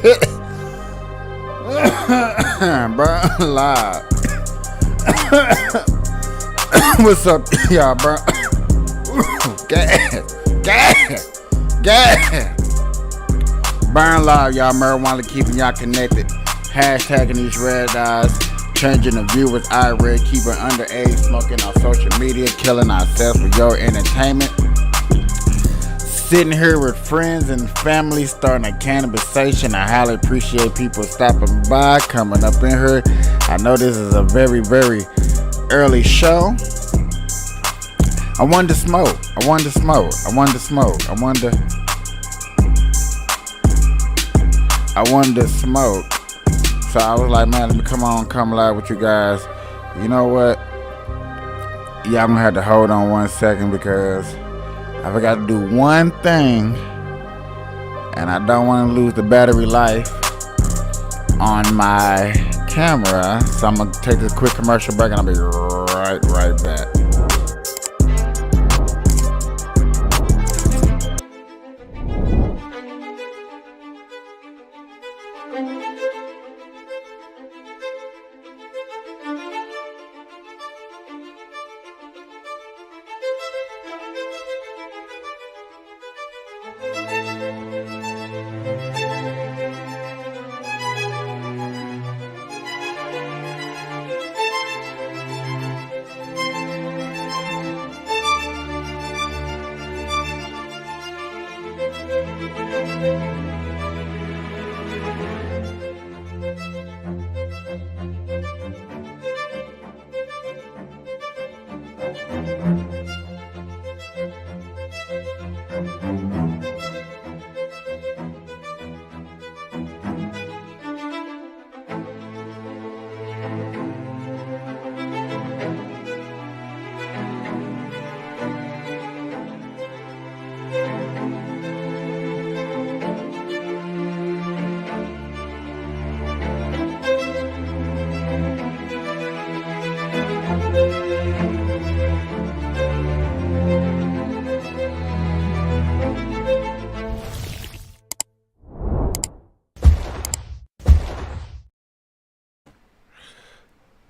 Bro, live. What's up, y'all, bro? Gas, gas, gas. Burn live, y'all. Marijuana keeping y'all connected. Hashtagging these red eyes. Changing the viewers' irate. Keeping underage. Smoking on social media. Killing ourselves for your entertainment. Sitting here with friends and family, starting a cannabisation. I highly appreciate people stopping by, coming up in here. I know this is a very, very early show. I wanted to smoke. I wanted to smoke. I wanted to smoke. I wanted to smoke. So I was like, man, let me come live with you guys. You know what? Yeah, I'm gonna have to hold on 1 second because I forgot to do one thing, and I don't want to lose the battery life on my camera. So I'm gonna take this quick commercial break, and I'll be right back.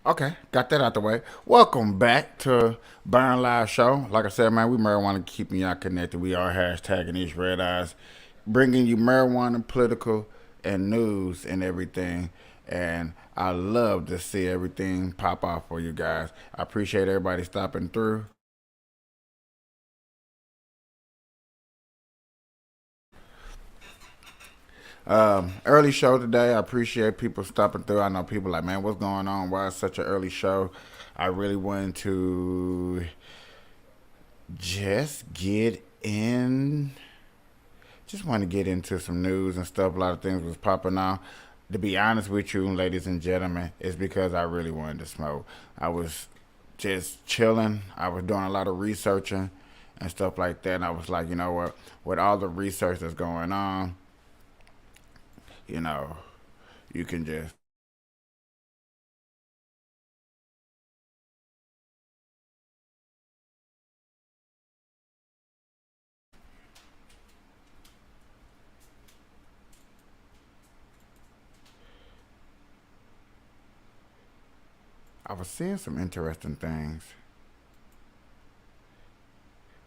Okay, got that out the way. Welcome back to Burn Live Show. Like I said, man, we marijuana keeping y'all connected. We are hashtagging these red eyes, bringing you marijuana, political, and news and everything. And I love to see everything pop off for you guys. I appreciate everybody stopping through. Early show today. I appreciate people stopping through. I know people like, man, what's going on? Why is such an early show? I really wanted to just get in. Just want to get into some news and stuff. A lot of things was popping out. To be honest with you, ladies and gentlemen, it's because I really wanted to smoke. I was just chilling. I was doing a lot of researching and stuff like that. And I was like, you know what? With all the research that's going on, you know, you can just. I was seeing some interesting things.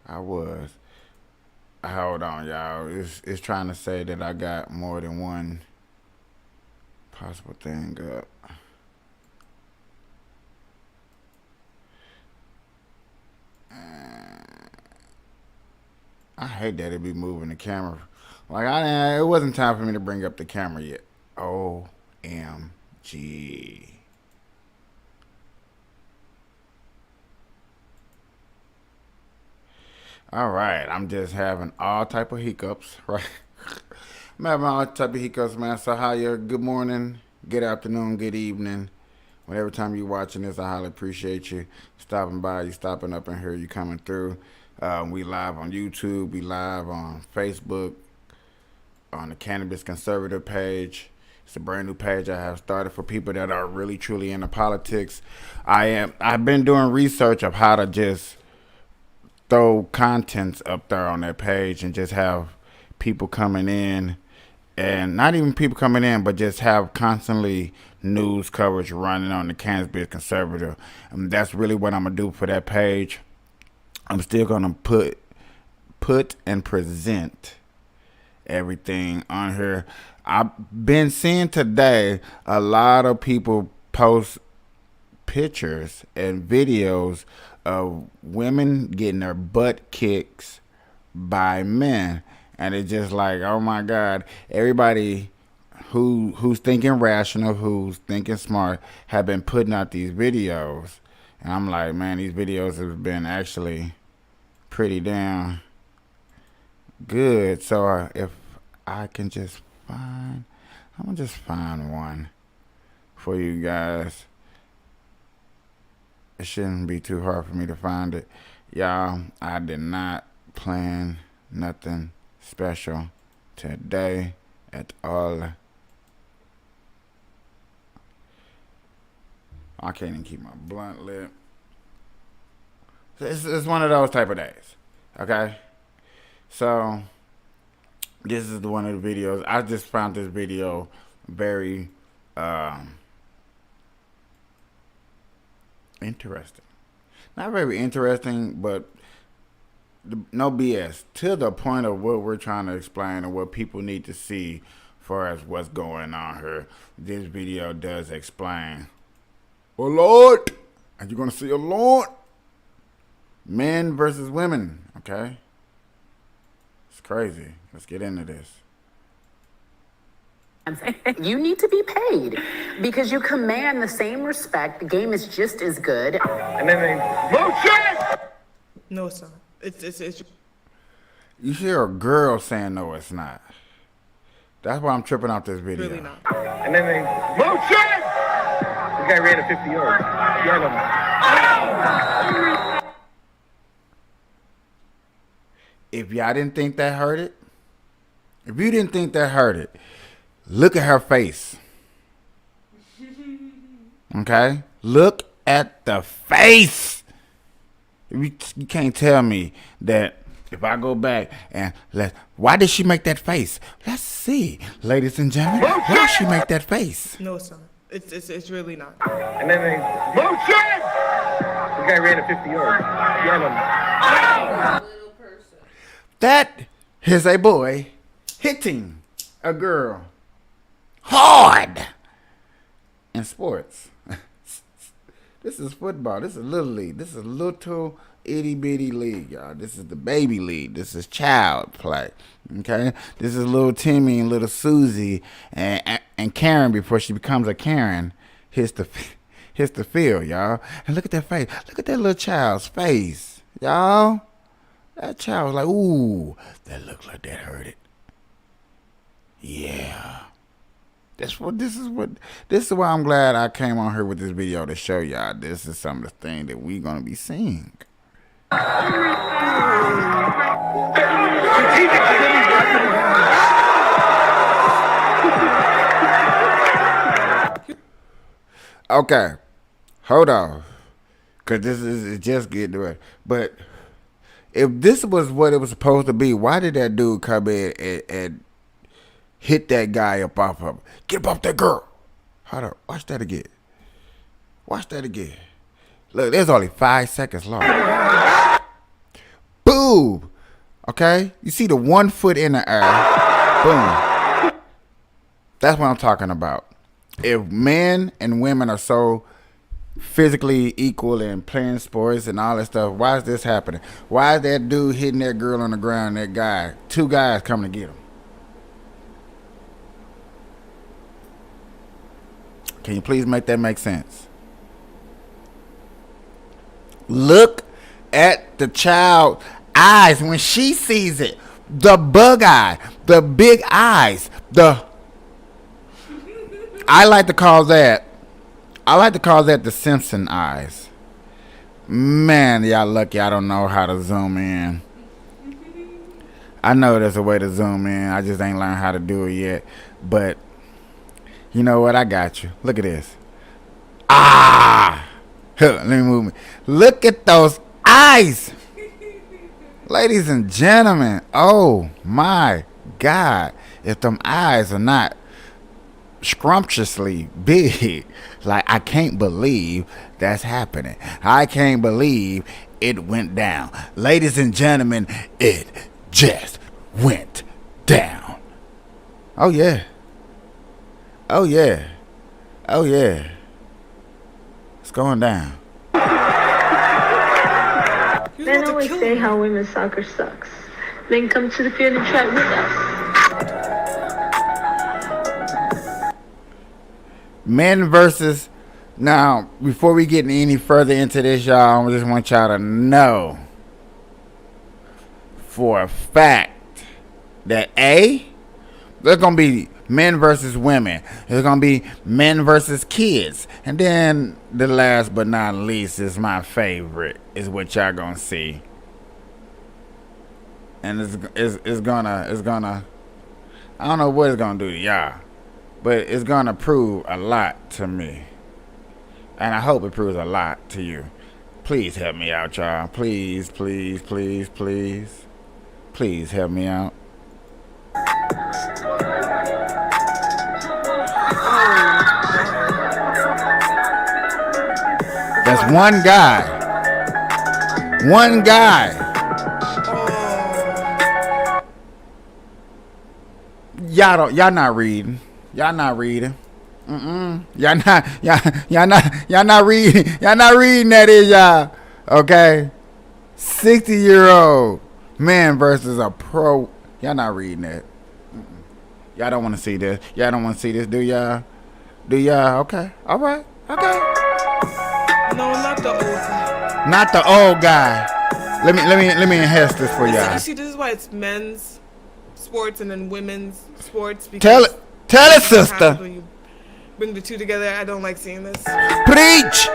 I was. Hold on, y'all. It's trying to say that I got more than one possible thing up. I hate that it be moving the camera. Like it wasn't time for me to bring up the camera yet. OMG. All right, I'm just having all type of hiccups, right? I'm having all type of hiccups, man. So how you? Good morning, good afternoon, good evening. Whenever time you're watching this, I highly appreciate you stopping by, you stopping up in here, you coming through. We live on YouTube, we live on Facebook, on the Cannabis Conservative page. It's a brand new page I have started for people that are really truly into politics. I've been doing research of how to just throw contents up there on that page and just have people coming in and not even people coming in, but just have constantly news coverage running on the Cannabis Conservative. And that's really what I'm gonna do for that page. I'm still gonna put and present everything on here. I've been seeing today a lot of people post pictures and videos of women getting their butt kicks by men, and it's just like, oh my God, everybody who's thinking rational, who's thinking smart, have been putting out these videos, and I'm like, man, these videos have been actually pretty damn good. So if I can just I'm gonna just find one for you guys. It shouldn't be too hard for me to find it. Y'all, I did not plan nothing special today at all. I can't even keep my blunt lit. It's one of those type of days. Okay? So, this is one of the videos. I just found this video very interesting. Not very interesting, but no BS. To the point of what we're trying to explain and what people need to see for as what's going on here. This video does explain. Oh Lord! Are you gonna see a Lord? Men versus women, okay? It's crazy. Let's get into this. You need to be paid because you command the same respect. The game is just as good. And then they bullshit. No, it's not. It's. You hear a girl saying no, it's not. That's why I'm tripping off this video. Really not. And then they bullshit. This guy ran a 50 yards. Get him. If y'all didn't think that hurt it, if you didn't think that hurt it, look at her face. Okay? Look at the face. You can't tell me that if I go back and why did she make that face? Let's see, ladies and gentlemen, why did she make that face? No, it's not. It's really not. And then they bullshit. This guy ran a 50 yards. Get him. That is a boy hitting a girl hard in sports. This is football. This is little league. This is a little itty bitty league, y'all. This is the baby league. This is child play. Okay, this is little Timmy and little Susie and Karen before she becomes a Karen. Hits the field, y'all. And look at that face. Look at that little child's face, y'all. That child was like, ooh, that looked like that hurt it. Yeah. This is why I'm glad I came on here with this video to show y'all this is some of the things that we're gonna be seeing. Okay. Hold on. Cause this is just getting to it. But if this was what it was supposed to be, why did that dude come in and hit that guy up off of him? Get up off that girl. Hold on. Watch that again. Watch that again. Look, there's only 5 seconds long. Boom. Okay? You see the 1 foot in the air. Boom. That's what I'm talking about. If men and women are so physically equal and playing sports and all that stuff, why is this happening? Why is that dude hitting that girl on the ground, that guy, 2 guys coming to get him? Can you please make that make sense? Look at the child's eyes when she sees it. The bug eye, the big eyes, I like to call that the Simpson eyes. Man, y'all lucky I don't know how to zoom in. I know there's a way to zoom in. I just ain't learned how to do it yet. But you know what? I got you. Look at this. Ah! Let me move me. Look at those eyes. Ladies and gentlemen. Oh my God, if them eyes are not scrumptiously big, like I can't believe that's happening. I can't believe it went down. Ladies and gentlemen, it just went down. Oh yeah. Oh yeah. Oh yeah. It's going down. Men always say how women's soccer sucks. Then come to the field and try it with us. Men versus. Now, before we get any further into this, y'all, I just want y'all to know for a fact that there's going to be men versus women. There's going to be men versus kids. And then the last but not least is my favorite, is what y'all going to see. And it's gonna, I don't know what it's going to do to y'all, but it's going to prove a lot to me. And I hope it proves a lot to you. Please help me out, y'all. Please, please, please, please. Please help me out. That's one guy. One guy. Y'all not reading. Y'all not reading. Y'all not reading that, is y'all? Okay. 60-year-old man versus a pro. Y'all not reading that. Y'all don't want to see this. Y'all don't want to see this, do y'all? Do y'all? Okay. All right. Okay. No, not the old guy. Not the old guy. Let me enhance this for y'all. You see, this is why it's men's sports and then women's sports. Because Tell it, sister. when you bring the two together, I don't like seeing this. Preach.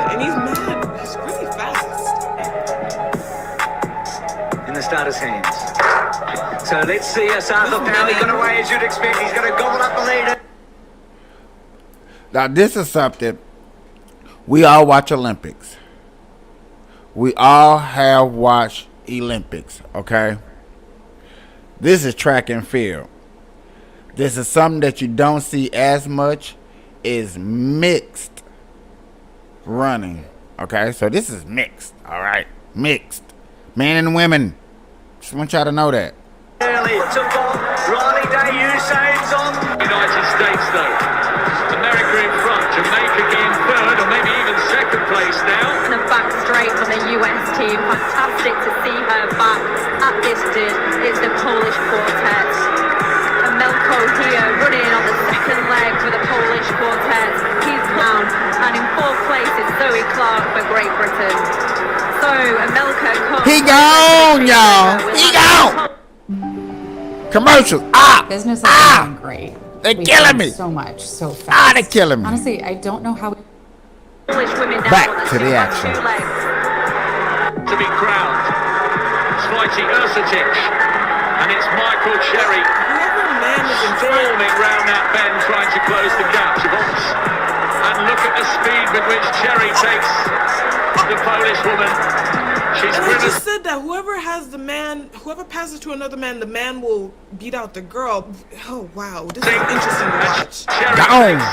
And he's mad. He's really fast. In the starter's hands. So let's see Asartha Family got away as you'd expect. He's going to gobble up the leader. Now, this is something. We all watch Olympics. We all have watched Olympics, okay? This is track and field. This is something that you don't see as much, is mixed running, okay? So this is mixed, all right? Mixed. Men and women. Just want y'all to know that. Early to Bob. Riley Day Usain's on. United States, though. America in front. Jamaica in third, or maybe even second place now. And a back straight from the US team. Fantastic to see her back at this did. It's the Polish quartet. And Melko here running on the second leg for the Polish quartet. He's down. And in fourth place is Zoe Clark for Great Britain. So, Melko comes. He gone, y'all. He gone. Commercials. Business is going great. They're We've killing done me. so much, so fast. They're killing me. Honestly, I don't know how. Polish women now Back on the to the action. two legs. To be crowned. Slighty Ursutic. And it's Michael Cherry. Whoever man is in front. Storming round that bend, trying to close the gap to Vox. And look at the speed with which Cherry takes the Polish woman. She's And I grimacing. just said that whoever passes to another man, the man will beat out the girl. Oh wow, this is interesting to watch. Cherry Gone. takes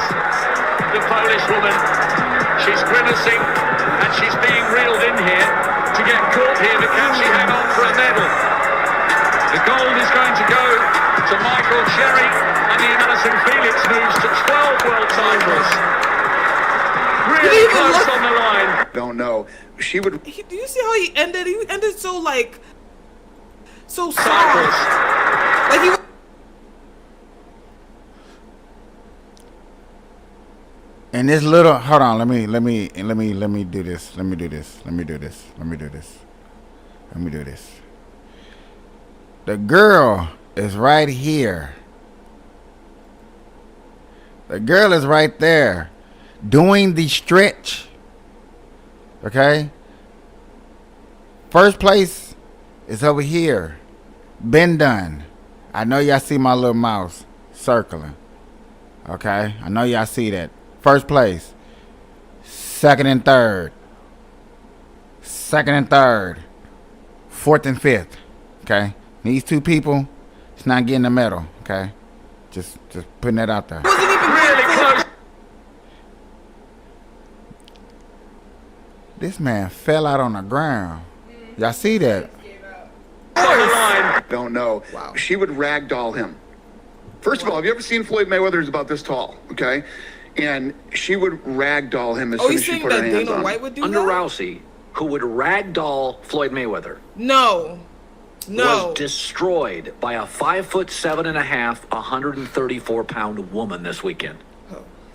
the Polish woman. She's grimacing and she's being reeled in here to get caught here, but can she hang on for a medal? The gold is going to go to Michael Cherry, and the Alison Felix moves to 12 world titles. Really close on the line. Don't know. She would. Do you see how he ended? He ended so soft. Titles. Like he. And this little, hold on, let me do this. The girl is right here. The girl is right there doing the stretch. Okay? First place is over here. Been done. I know y'all see my little mouse circling. Okay? I know y'all see that. First place. Second and third. 4th and 5th. Okay, these two people, it's not getting the medal. Okay, just putting that out there. Wasn't even Really close. This man fell out on the ground. Y'all see that? On the line. Don't know. Wow. She would ragdoll him. First of all, have you ever seen Floyd Mayweather? He's about this tall, okay? And she would ragdoll him as soon as she put her hands Dana on him. White would do Under that? Rousey, who would ragdoll Floyd Mayweather, No. was destroyed by a 5'7.5", 134-pound woman this weekend.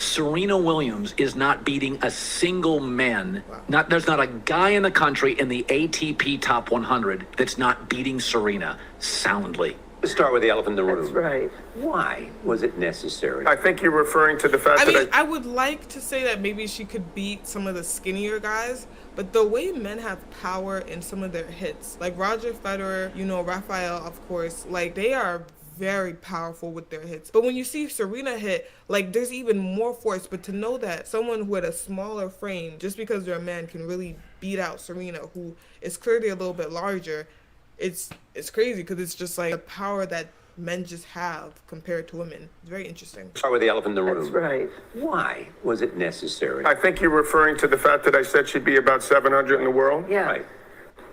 Serena Williams is not beating a single man. There's not a guy in the country in the ATP Top 100 that's not beating Serena soundly. Let's start with the elephant in the room. That's right. Why was it necessary? I think you're referring to the fact that I would like to say that maybe she could beat some of the skinnier guys, but the way men have power in some of their hits, like Roger Federer, Rafael, of course, like they are very powerful with their hits. But when you see Serena hit, like there's even more force. But to know that someone who had a smaller frame, just because they're a man, can really beat out Serena, who is clearly a little bit larger, it's crazy because it's just like the power that men just have compared to women. It's very interesting. Start with the elephant in the room. That's right. Why was it necessary? I think you're referring to the fact that I said she'd be about 700 in the world. Yeah. Right.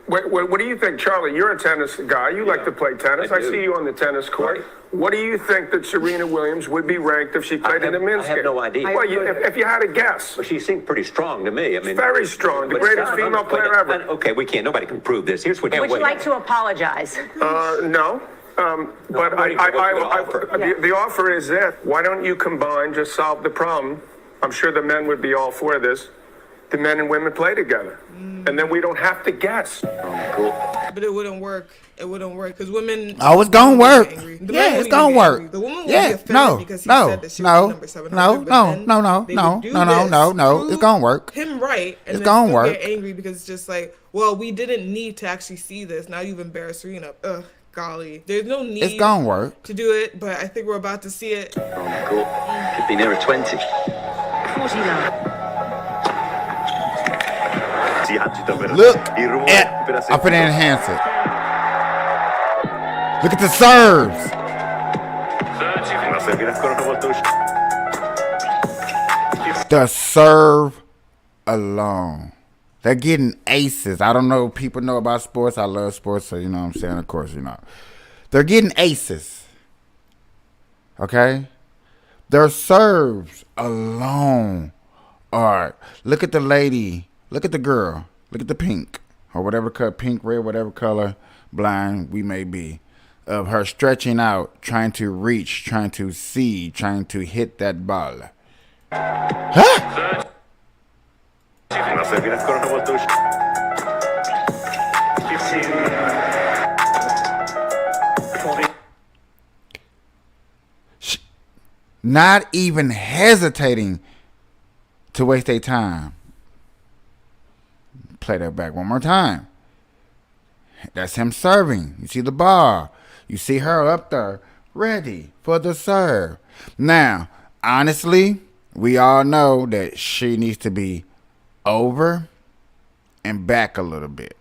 What do you think, Charlie? You're a tennis guy. You like to play tennis. I I do. see you on the tennis court. Right. What do you think that Serena Williams would be ranked if she played in the men's I have game? no idea. Well, if you had a guess. Well, she seemed pretty strong to me. I mean, Very strong. The but greatest 700 female player ever. Okay, nobody can prove this. Here's what. Would you like to apologize? No. But I'm waiting for the offer. the offer is this. Why don't you combine, just solve the problem? I'm sure the men would be all for this. The men and women play together. And then we don't have to guess. But it wouldn't work. It wouldn't work because women. Oh, it's gonna work. Angry. The men Yeah, won't it's even gonna get work. angry. The woman will be Yeah, offended no, because he no, said that she no, was number 700. no, but no, then no, no, they no, would do no, no, this no, no. to It's gonna work. Him right, and It's then gonna still work. get angry because it's just like, well, we didn't need to actually see this. Now you've embarrassed Serena. Ugh, golly, there's no need. It's gonna work. To do it, but I think we're about to see it. Cool. Could be nearer 20. 49. Look at. I finna enhance it. Look at the serves. The serve alone. They're getting aces. I don't know if people know about sports. I love sports, so you know what I'm saying. Of course, They're getting aces. Okay? Their serves alone are. Look at the lady. Look at the girl. Look at the pink. Or whatever color, pink, red, whatever color, blind we may be. Of her stretching out, trying to reach, trying to see, trying to hit that ball. Huh? Not even hesitating to waste their time. Play that back one more time. That's him serving. You see the ball. You see her up there, ready for the serve. Now, honestly, we all know that she needs to be over and back a little bit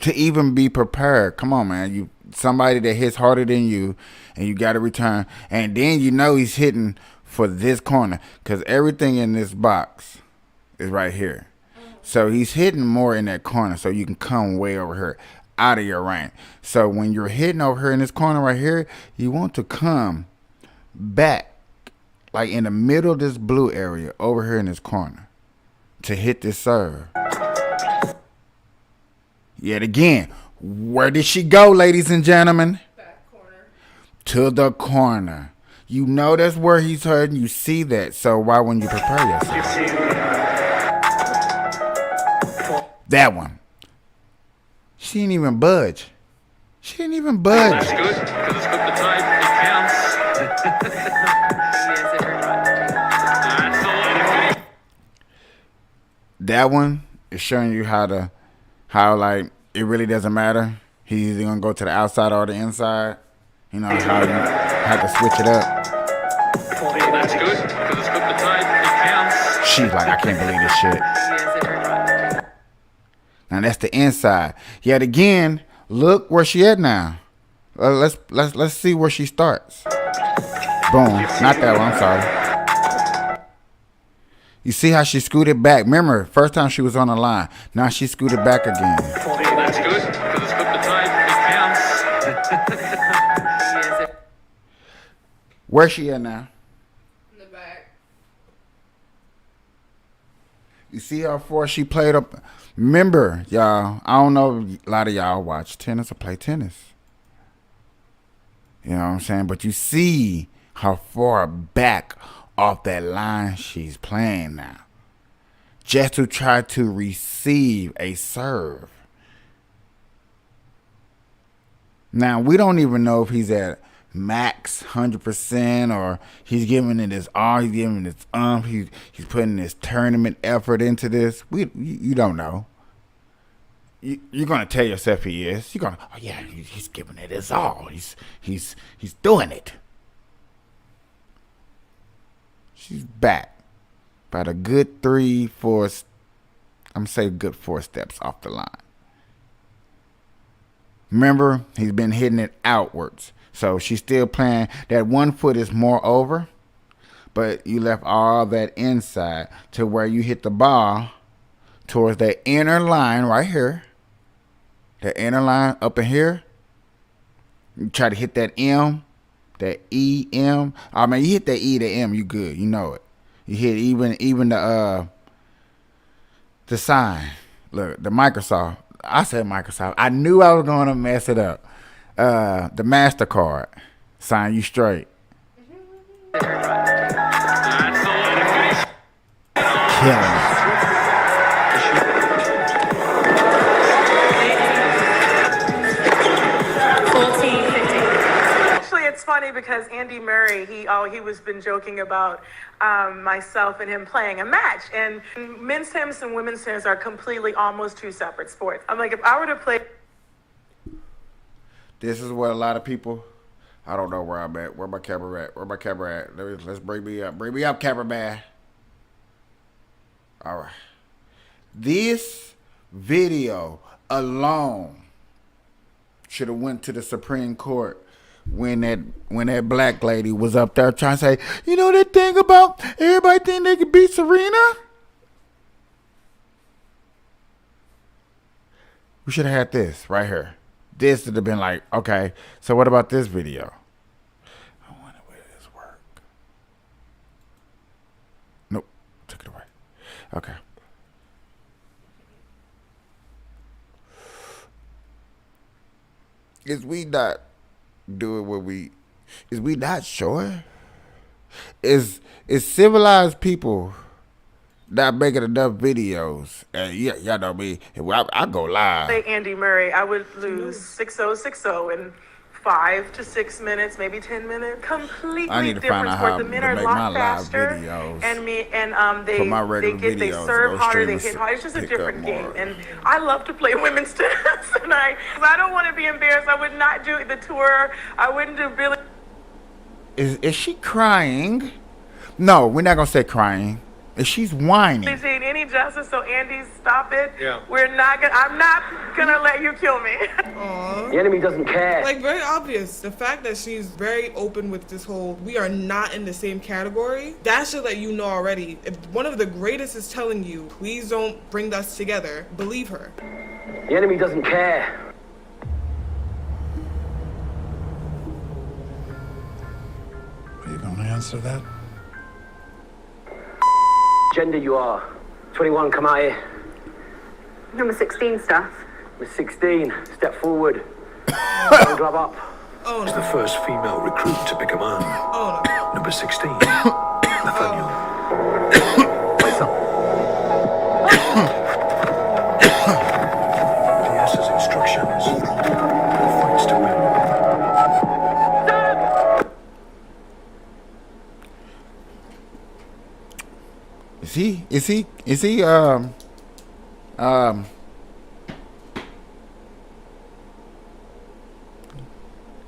to even be prepared. Come on, man. You somebody that hits harder than you, and you got to return. And then he's hitting for this corner because everything in this box is right here. So he's hitting more in that corner so you can come way over here out of your range. So when you're hitting over here in this corner right here, you want to come back like in the middle of this blue area over here in this corner to hit this serve. Yet again, where did she go, ladies and gentlemen? Back corner. To the corner. You know that's where he's hurting. You see that. So why wouldn't you prepare yourself? That one. She didn't even budge. She didn't even budge. That's good, because it's got the type. It counts. That's the line. That one is showing you how like it really doesn't matter. He's either gonna go to the outside or the inside. You know how you have to switch it up. That's good, because it's got the type. It counts. She's like, I can't believe this shit. Now that's the inside. Yet again, look where she at now. Let's see where she starts. Boom. Not that one. I'm sorry. You see how she scooted back? Remember, first time she was on the line. Now she scooted back again. That's good, because it's good the time. It counts. Where's she at now? In the back. You see how far she played up? Remember, y'all, I don't know if a lot of y'all watch tennis or play tennis. You know what I'm saying? But you see how far back off that line she's playing now. Just to try to receive a serve. Now, we don't even know if he's at max 100% or he's giving it his all, he's giving it his he's putting his tournament effort into this. You don't know. You're gonna tell yourself he is. You're gonna, oh yeah, he's giving it his all. He's doing it. She's back about a good 3-4. I'm gonna say good 4 steps off the line. Remember, he's been hitting it outwards. So she's still playing. That 1 foot is more over, but you left all that inside to where you hit the ball towards that inner line right here. The inner line up in here. You try to hit that M, that E-M. I mean, you hit that E to M, you good. You know it. You hit even the sign. Look, the Microsoft. I said Microsoft. I knew I was going to mess it up. The MasterCard. Sign you straight. Killing it. It's funny because Andy Murray, he was been joking about myself and him playing a match, and men's tennis and women's tennis are completely almost 2 separate sports. I'm like, if I were to play. This is what a lot of people. I don't know where I'm at. Where my camera at? Where my camera at? Let's bring me up. Bring me up, cameraman. All right. This video alone should have went to the Supreme Court. When that black lady was up there trying to say, you know that thing about everybody think they could beat Serena? We should have had this right here. This would have been like, okay, so what about this video? I wonder where this work. Nope, took it away. Okay. Is we not doing what we? Is we not sure? Is civilized people not making enough videos? And y'all know me. I go live. Say Andy Murray, I would lose 6-0, 6-0 in 5 to 6 minutes, maybe 10 minutes. Completely I need to different find out sport. how The men to are a make lot my live faster, videos. and they serve harder, they hit harder. It's just a different game. And I love to play women's tennis, and I don't want to be embarrassed. I would not do the tour. I wouldn't do Billie. Is she crying? No, we're not gonna say crying. She's whining. Saying any justice, so Andy, stop it. Yeah. I'm not gonna let you kill me. Aww. The enemy doesn't care. Like, very obvious. The fact that she's very open with this whole, we are not in the same category, that should let you know already. If one of the greatest is telling you, please don't bring us together, believe her. The enemy doesn't care. Are you gonna answer that? Gender you are. 21, come out here. Number 16 stuff. Number 16, step forward. Glove up. Oh, As no. the first female recruit to pick a man. Oh, no. Number 16, Nathaniel. Face up. PS's instructions. Fights to win. Is he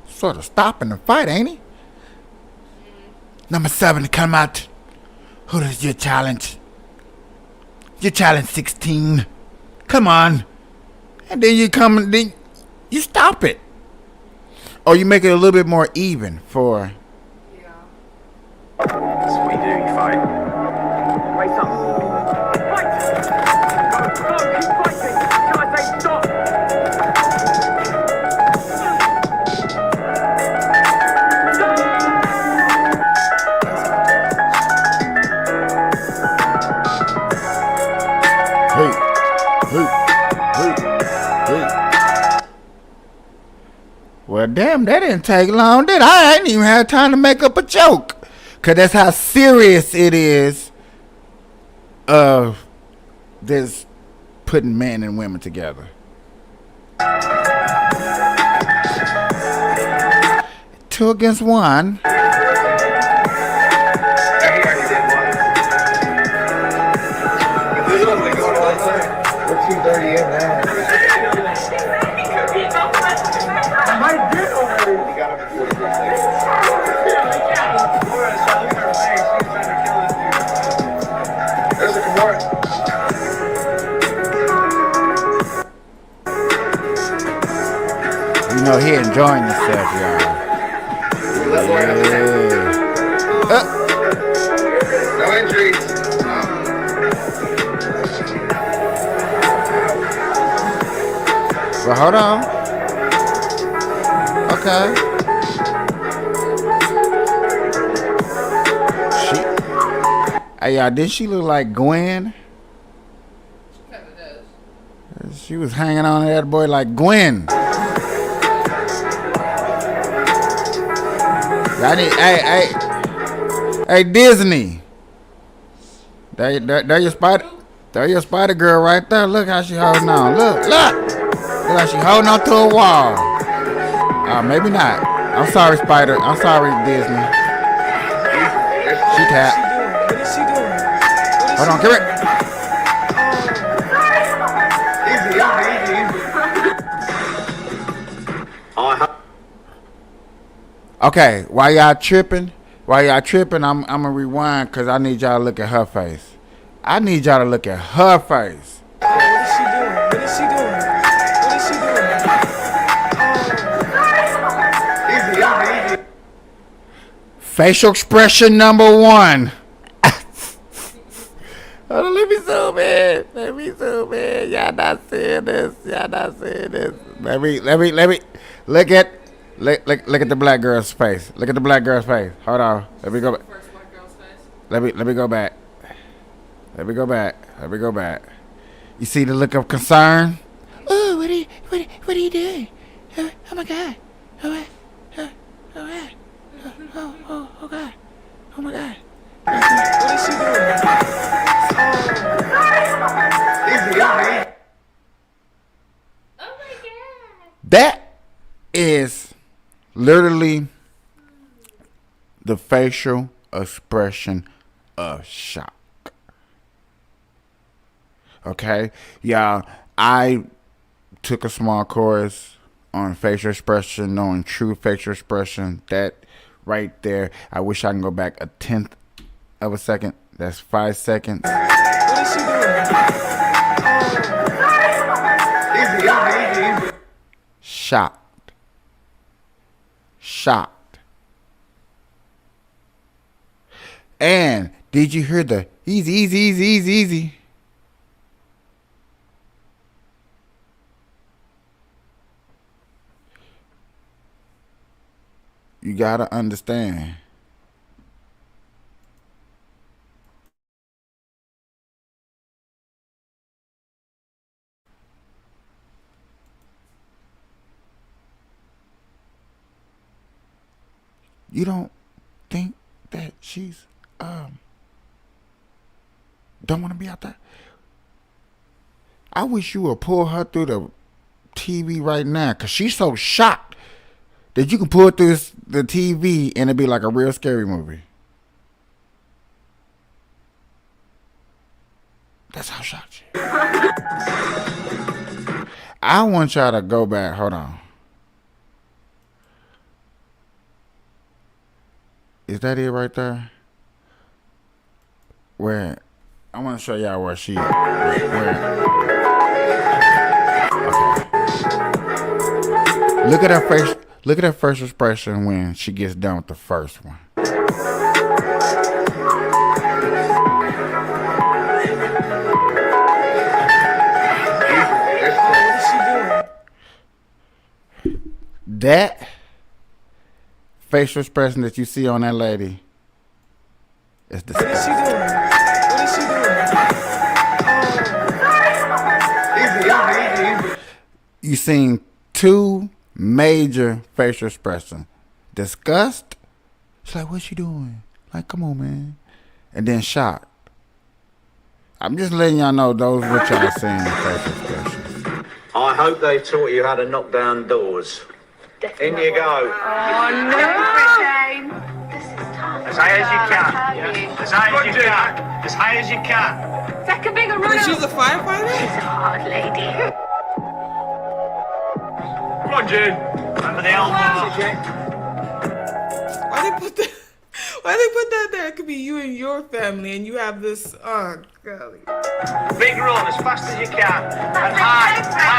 sort of stopping the fight, ain't he? Number 7 to come out. Who is your challenge? You challenge 16. Come on. and then you come and then you stop it, or you make it a little bit more even for. That's what we do, you fight. Wait up. Fight! Go, keep fighting. Till I say stop. Hey. Well, damn, that didn't take long, did I? I ain't even had time to make up a joke. Because that's how serious it is of this putting men and women together. 2 against 1. You know he enjoying himself, y'all. Yeah. No injuries. Well, hold on. Okay. Hey, y'all, did she look like Gwen? She kind of does. She was hanging on to that boy like Gwen. I need, hey, Disney. There your spider. There your spider girl right there. Look how she holding on. Look how she holding on to a wall. Maybe not. I'm sorry, Spider. I'm sorry, Disney. She tapped. What is she doing? Hold on, come here. Okay, while y'all tripping, I'm gonna rewind because I need y'all to look at her face. I need y'all to look at her face. What is she doing? What is she doing? What is she doing? Facial expression number 1. Hold on, let me zoom in. Y'all not seeing this. Let me look at the black girl's face. Look at the black girl's face. Hold on. Let me go back. Let me go back. Let me go back. You see the look of concern? Oh, what are you doing? Oh my God. Oh my God. Oh my God. What is she doing? That is literally the facial expression of shock. Okay? Y'all, I took a small course on facial expression, knowing true facial expression. That right there, I wish I can go back a 1/10 of a second. That's 5 seconds. What is she doing? Shocked. And did you hear the easy? You gotta understand. You don't think that she's don't want to be out there? I wish you would pull her through the TV right now, cause she's so shocked that you can pull it through the TV and it'd be like a real scary movie. That's how shocked she is. I want y'all to go back. Hold on. Is that it right there? Where I want to show y'all where she. Where? Okay. Look at her face. Look at her first expression when she gets done with the first one. That facial expression that you see on that lady is disgusting. What is she doing? What is she doing? You seen two major facial expressions. Disgust. It's like, what's she doing? Like, come on, man. And then shock. I'm just letting y'all know those what y'all seeing facial expressions. I hope they taught you how to knock down doors. In you go. Oh no, Jane. As high as you can. As high as you can. As high as you can. Take a bigger run. She's a firefighter? She's a hard lady. Come on, June. Remember the elbow. Why they put that? Why they put that there? It could be you and your family, and you have this. Oh, golly. Big run as fast as you can. And high.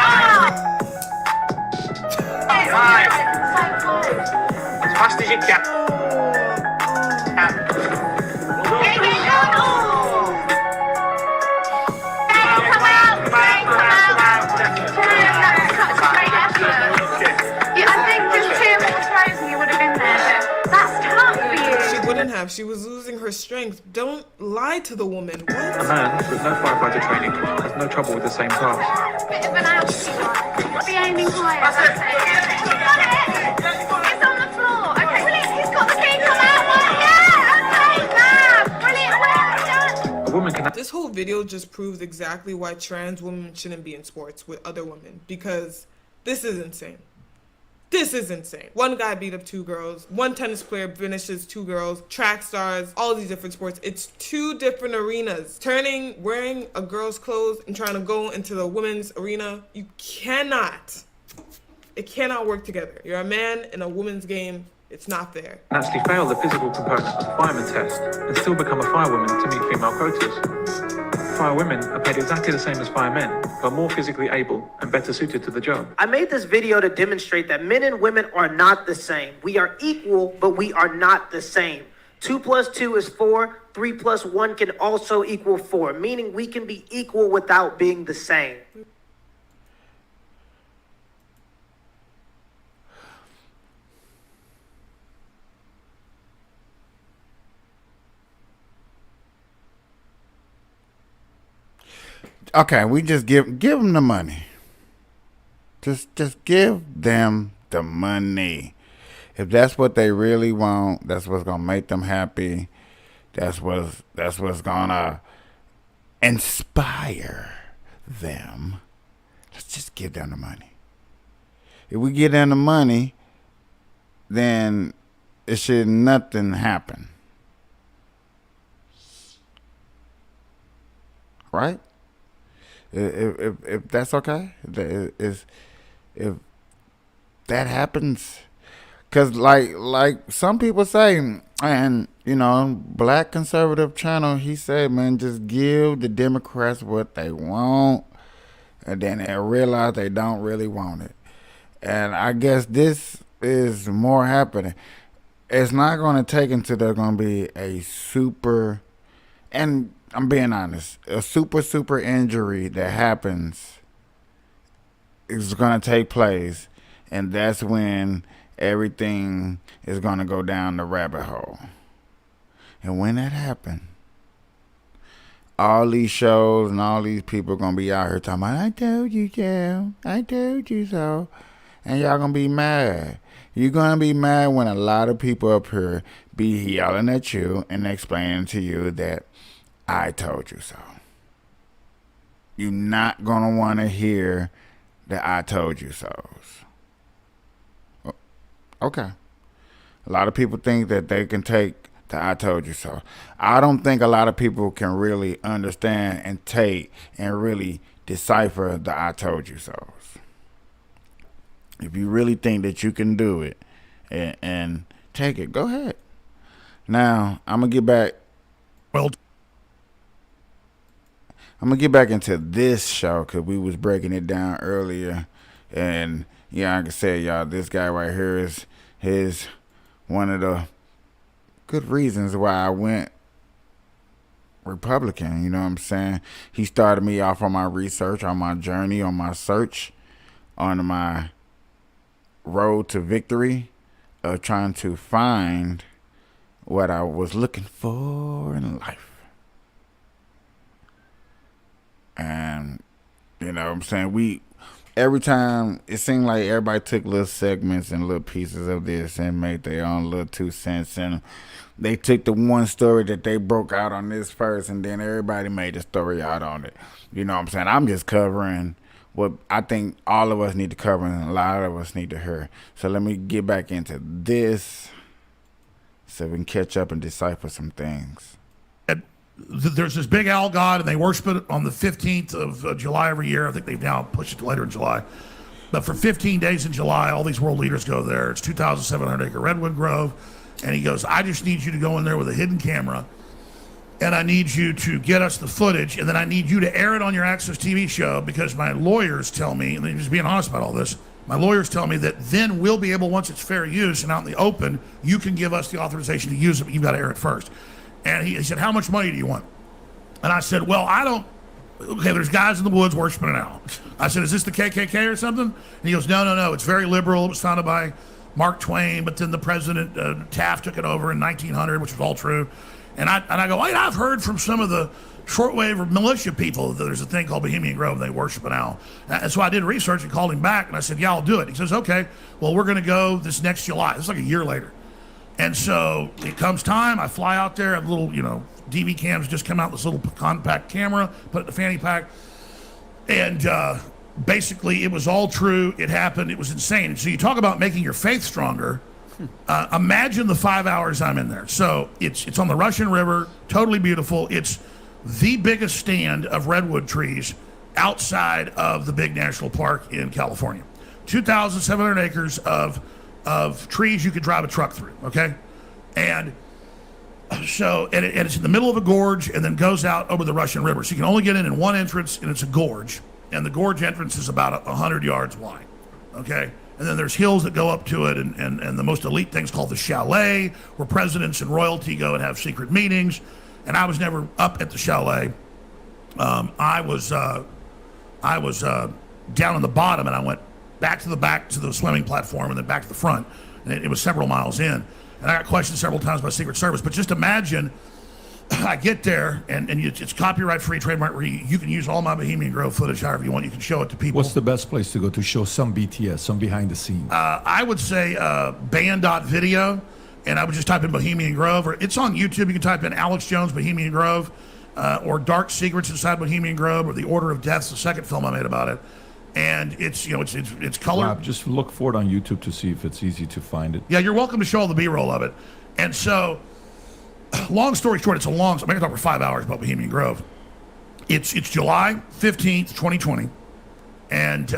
High. As fast as you can. She was losing her strength. Don't lie to the woman. What? A man with no firefighter training has no trouble with the same task. Bit of an ouchie one. Be aiming higher. That's it. It's on the floor. Okay, brilliant. He's got the key. Come out. Yeah. Okay, brilliant. Well done. A woman can. This whole video just proves exactly why trans women shouldn't be in sports with other women, because this is insane. This is insane. One guy beat up two girls. One tennis player finishes two girls. Track stars, all these different sports. It's two different arenas. Wearing a girl's clothes and trying to go into the women's arena, you cannot. It cannot work together. You're a man in a woman's game. It's not fair. Actually fail the physical component of the fireman test and still become a firewoman to meet female quotas. Firewomen are paid exactly the same as firemen, but more physically able and better suited to the job. I made this video to demonstrate that men and women are not the same. We are equal, but we are not the same. 2 + 2 is 4. 3 + 1 can also equal 4, meaning we can be equal without being the same. Okay, we just give them the money. Just give them the money. If that's what they really want, that's what's gonna make them happy. That's what's gonna inspire them. Let's just give them the money. If we give them the money, then it should nothing happen. Right? If that's okay, if that happens, because like some people say, and you know, Black Conservative Channel, he said, man, just give the Democrats what they want, and then they'll realize they don't really want it. And I guess this is more happening. It's not going to take until there's going to be a super, and I'm being honest, a super injury that happens is going to take place, and that's when everything is going to go down the rabbit hole. And when that happens, all these shows and all these people are going to be out here talking about, I told you so, I told you so, and y'all going to be mad. You're going to be mad when a lot of people up here be yelling at you and explaining to you that I told you so. You're not going to want to hear the I told you so's. Okay. A lot of people think that they can take the I told you so. I don't think a lot of people can really understand and take and really decipher the I told you so's. If you really think that you can do it and take it, go ahead. Now, I'm going to get back. Well, I'm going to get back into this show because we was breaking it down earlier. And Yeah, like I said, y'all, this guy right here is one of the good reasons why I went Republican. You know what I'm saying? He started me off on my research, on my journey, on my search, on my road to victory of trying to find what I was looking for in life. And, you know what I'm saying? Every time, it seemed like everybody took little segments and little pieces of this and made their own little 2 cents. And they took the one story that they broke out on this first, and then everybody made a story out on it. You know what I'm saying? I'm just covering what I think all of us need to cover and a lot of us need to hear. So let me get back into this so we can catch up and decipher some things. There's this big owl god, and they worship it on the 15th of July every year. I think they've now pushed it to later in July. But for 15 days in July, all these world leaders go there. It's 2,700-acre redwood grove. And he goes, I just need you to go in there with a hidden camera, and I need you to get us the footage, and then I need you to air it on your Access TV show, because my lawyers tell me, and they're just being honest about all this, my lawyers tell me that then we'll be able, once it's fair use and out in the open, you can give us the authorization to use it, but you've got to air it first. And he said, how much money do you want? And I said, well, okay, there's guys in the woods worshiping an owl. I said, is this the KKK or something? And he goes, no, it's very liberal. It was founded by Mark Twain, but then the president, Taft, took it over in 1900, which was all true. And I go, well, I've heard from some of the shortwave militia people that there's a thing called Bohemian Grove, and they worship an owl. And so I did research and called him back, and I said, yeah, I'll do it. He says, okay, well, we're going to go this next July. This is like a year later. And so it comes time, I fly out there, a little, DV cams just come out, this little compact camera, put it in the fanny pack. And basically it was all true. It happened. It was insane. And so you talk about making your faith stronger. Imagine the 5 hours I'm in there. So it's on the Russian River, totally beautiful. It's the biggest stand of redwood trees outside of the big national park in California. 2,700 acres of trees you could drive a truck through, okay? And so, and it's in the middle of a gorge and then goes out over the Russian River. So you can only get in one entrance, and it's a gorge. And the gorge entrance is about 100 yards wide, okay? And then there's hills that go up to it, and the most elite thing's called the chalet, where presidents and royalty go and have secret meetings. And I was never up at the chalet. I was down on the bottom, and I went back to the swimming platform and then back to the front. And it was several miles in. And I got questioned several times by Secret Service. But just imagine, I get there, and it's copyright-free, trademark-free. You can use all my Bohemian Grove footage however you want. You can show it to people. What's the best place to go to show some BTS, some behind the scenes? I would say band.video, and I would just type in Bohemian Grove. Or it's on YouTube. You can type in Alex Jones Bohemian Grove, or Dark Secrets Inside Bohemian Grove, or The Order of Death's the second film I made about it. And it's colored. Yeah, just look for it on YouTube to see if it's easy to find it. Yeah, you're welcome to show all the B-roll of it. And so, long story short, I'm going to talk for 5 hours about Bohemian Grove. It's July 15th, 2020. And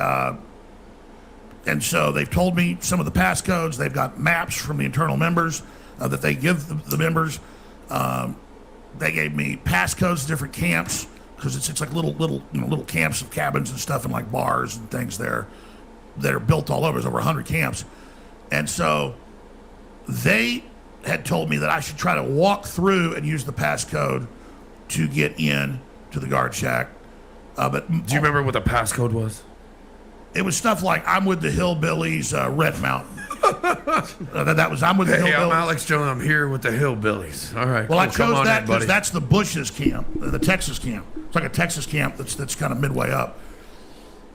so they've told me some of the passcodes. They've got maps from the internal members that they give the members. They gave me passcodes to different camps, because it's like little camps of cabins and stuff, and like bars and things there that are built all over. There's over 100 camps. And so they had told me that I should try to walk through and use the passcode to get in to the guard shack. But do you remember what the passcode was? It was stuff like, I'm with the Hillbillies, Red Mountain. That was, I'm with the Hillbillies. I'm Alex Jones. I'm here with the Hillbillies. All right. Well, I chose that because that's the Bush's camp, the Texas camp. It's like a Texas camp that's kind of midway up.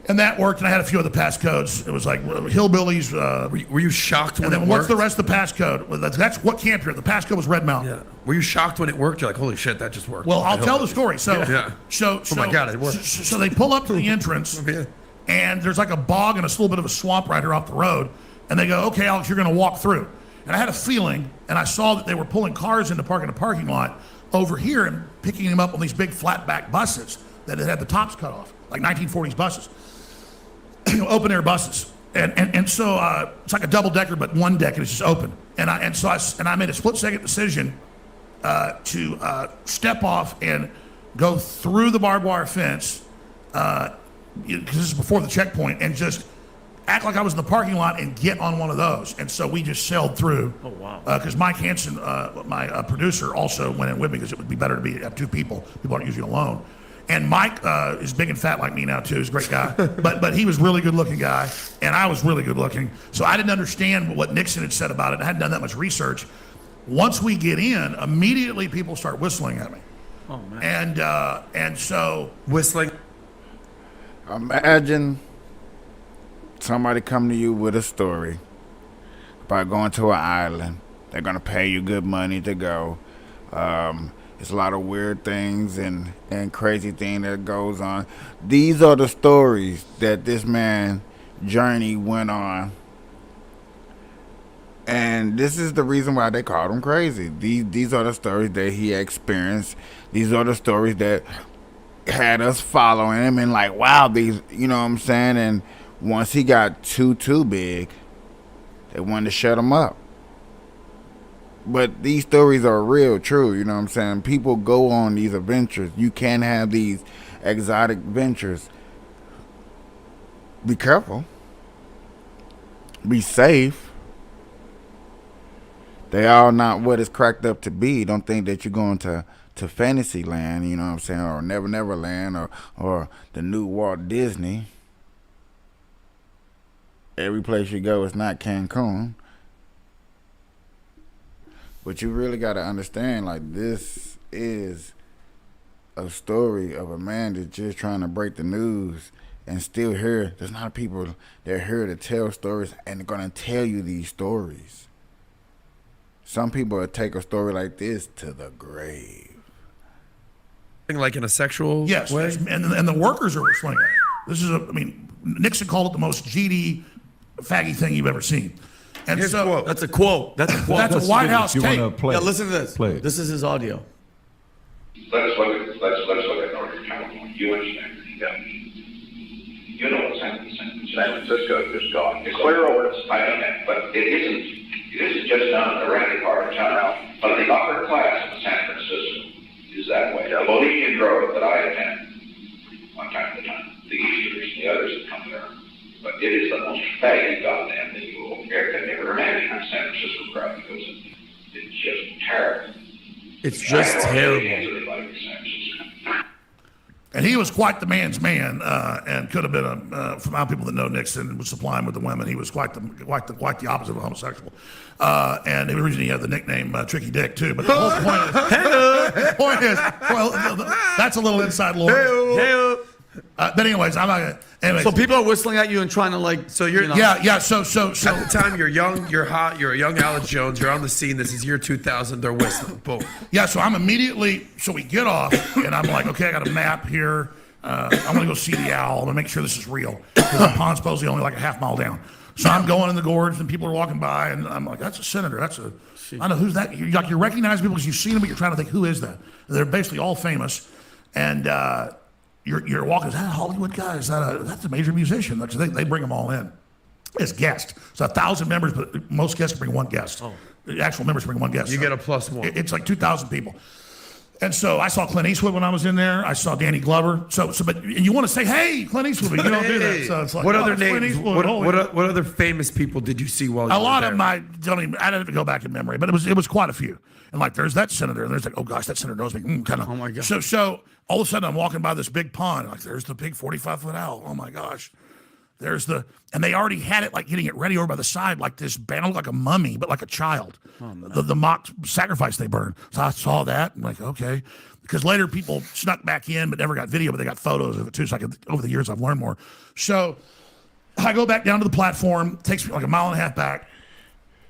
And that worked, and I had a few other passcodes. It was like Hillbillies. Were you shocked when it worked? And then what's the rest of the passcode? Well, that's what camp you're in. The passcode was Red Mountain. Yeah. Were you shocked when it worked? You're like, holy shit, that just worked. Well, I'll tell the story. So, oh my God, it worked. So they pull up to the entrance, and there's like a bog and a little bit of a swamp right here off the road. And they go, okay, Alex, you're going to walk through. And I had a feeling, and I saw that they were pulling cars into park in the parking lot over here and picking them up on these big flatback buses that had the tops cut off, like 1940s buses, open air buses. And so it's like a double decker, but one deck, and it's just open. And I made a split second decision to step off and go through the barbed wire fence, because this is before the checkpoint, and just act like I was in the parking lot and get on one of those. And so we just sailed through. Oh, wow. Because Mike Hansen, my producer, also went in with me because it would be better to have two people. People aren't usually alone. And Mike is big and fat like me now too. He's a great guy, but he was a really good looking guy, and I was really good looking. So I didn't understand what Nixon had said about it. I hadn't done that much research. Once we get in, immediately people start whistling at me. Oh man. And so whistling. Imagine somebody come to you with a story about going to an island. They're gonna pay you good money to go. It's a lot of weird things and crazy thing that goes on. These are the stories that this man journey went on. And this is the reason why they called him crazy. These are the stories that he experienced. These are the stories that had us following him and like, wow, these, you know what I'm saying? And once he got too big, they wanted to shut him up. But these stories are real, true, you know what I'm saying? People go on these adventures. You can have these exotic ventures. Be careful. Be safe. They are not what it's cracked up to be. Don't think that you're going to fantasy land, you know what I'm saying, or Never Land or the new Walt Disney. Every place you go is not Cancun. But you really got to understand, like, this is a story of a man that's just trying to break the news and still here. There's not people that are here to tell stories and they're going to tell you these stories. Some people will take a story like this to the grave. Like in a sexual way? Yes, and the workers are whistling at it. This is Nixon called it the most GD faggy thing you've ever seen. And Here's so, a quote. That's a quote. That's a quote. That's a White House tape. Yeah, listen to this. Play it. This is his audio. Let's look at Northern California. You understand? Yeah. You know what San Francisco just gone. It's clear over. I know that, but it isn't just down in the ratty part of town. But the upper class of San Francisco is that way. The Bohemian Grove that I attend one time at a time, the Easterners and the others that come there. But it is the most faggy goddamn thing you will ever imagine in San Francisco crowd because it's just terrible. It's just terrible. And he was quite the man's man, and could have been from our people that know Nixon was supplying with the women. He was quite the opposite of a homosexual, and the reason he had the nickname Tricky Dick too. But the whole point is, well, that's a little inside lore. But anyways, I'm not gonna. Anyways. So people are whistling at you and trying to like. So you're yeah. So at the time you're young, you're hot, you're a young Alex Jones, you're on the scene. This is year 2000. They're whistling. Boom. Yeah. So I'm immediately. So we get off, and I'm like, okay, I got a map here. I'm gonna go see the owl. I'm gonna make sure this is real because the pond's supposedly only like a half mile down. So I'm going in the gorge, and people are walking by, and I'm like, that's a senator. I know who's that. You recognize people because you've seen them, but you're trying to think who is that. They're basically all famous, and. You're walking, is that a Hollywood guy? That's a major musician? They bring them all in as guests. So 1,000 members, but most guests bring one guest. Oh. The actual members bring one guest. You get a plus one. It's like 2,000 people. And so I saw Clint Eastwood when I was in there. I saw Danny Glover. But you want to say, hey, Clint Eastwood, but you don't do that. So it's like, what other names? What other famous people did you see while you were there? A lot of them I didn't even go back in memory, but it was quite a few. And like, there's that senator, and there's like, oh gosh, that senator knows me. Kind of. Oh my God. So all of a sudden I'm walking by this big pond, like there's the big 45-foot owl. Oh my gosh. And they already had it like getting it ready over by the side, like this band looked like a mummy, but like a child. Oh, no. The mock sacrifice they burned. So I saw that. I'm like, okay. Because later people snuck back in, but never got video, but they got photos of it too. So over the years I've learned more. So I go back down to the platform, takes me like a mile and a half back.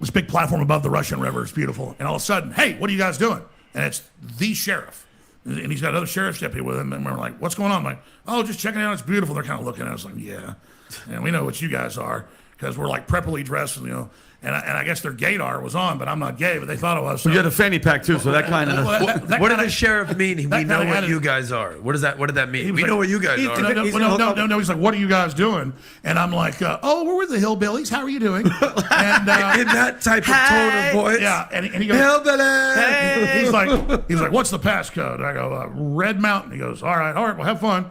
This big platform above the Russian River. It's beautiful. And all of a sudden, hey, what are you guys doing? And it's the sheriff. And he's got another sheriff's deputy with him. And we're like, what's going on? I'm like, oh, just checking it out. It's beautiful. They're kind of looking at us like, yeah. And we know what you guys are because we're like preppily dressed, you know. And I guess their gaydar was on, but I'm not gay, but they thought it was. So. You had a fanny pack too, so that kind of. What did the sheriff mean? We know what you guys are. What did that mean? We know what you guys are. No. He's like, what are you guys doing? And I'm like, oh, we're with the hillbillies. How are you doing? And in that type of tone of voice. Yeah, and he goes, hillbilly. He's like, what's the passcode? I go, Red Mountain. He goes, all right, well, have fun.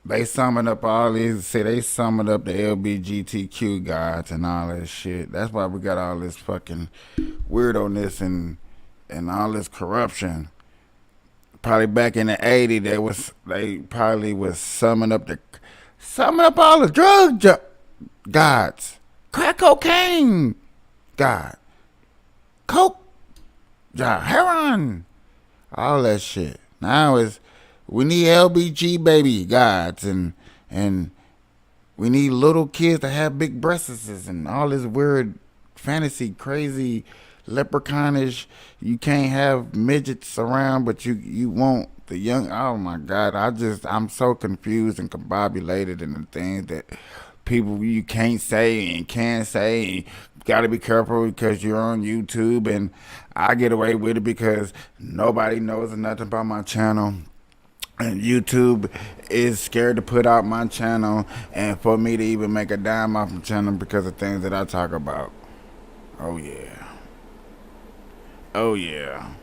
They summing up all these. See, they summing up the LBGTQ guys and all that shit. That's why we got all this fucking weirdoness and all this corruption. Probably back in the '80s, they probably was summing up all the gods, crack cocaine, God, coke, God, heroin, all that shit. Now we need LBG baby gods and we need little kids to have big breasts and all this weird fantasy crazy leprechaunish. You can't have midgets around, but you want the young. Oh my God, I'm so confused and combobulated in the things that people you can't say and can't say. And you got to be careful because you're on YouTube, and I get away with it because nobody knows nothing about my channel. And YouTube is scared to put out my channel and for me to even make a dime off my channel because of things that I talk about. Oh yeah. Oh yeah.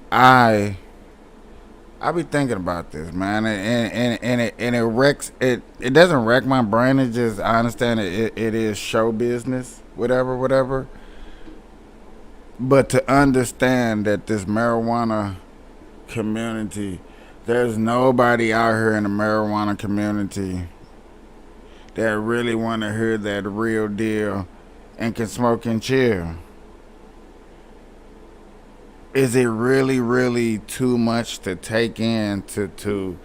I be thinking about this, man, and it wrecks it. It doesn't wreck my brain. It just I understand it is show business, whatever. But to understand that this marijuana community, there's nobody out here in the marijuana community that really want to hear that real deal and can smoke and chill. Is it really, really too much to take in to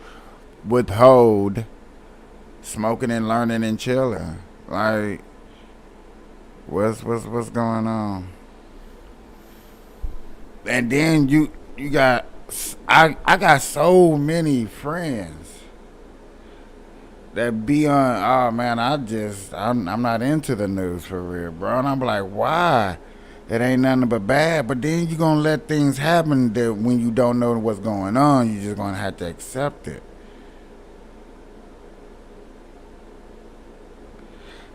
withhold smoking and learning and chilling? Like, what's going on? And then you got I got so many friends that be on. Oh man, I'm not into the news for real, bro. And I'm like, why? It ain't nothing but bad. But then you gonna let things happen that when you don't know what's going on, you just gonna have to accept it.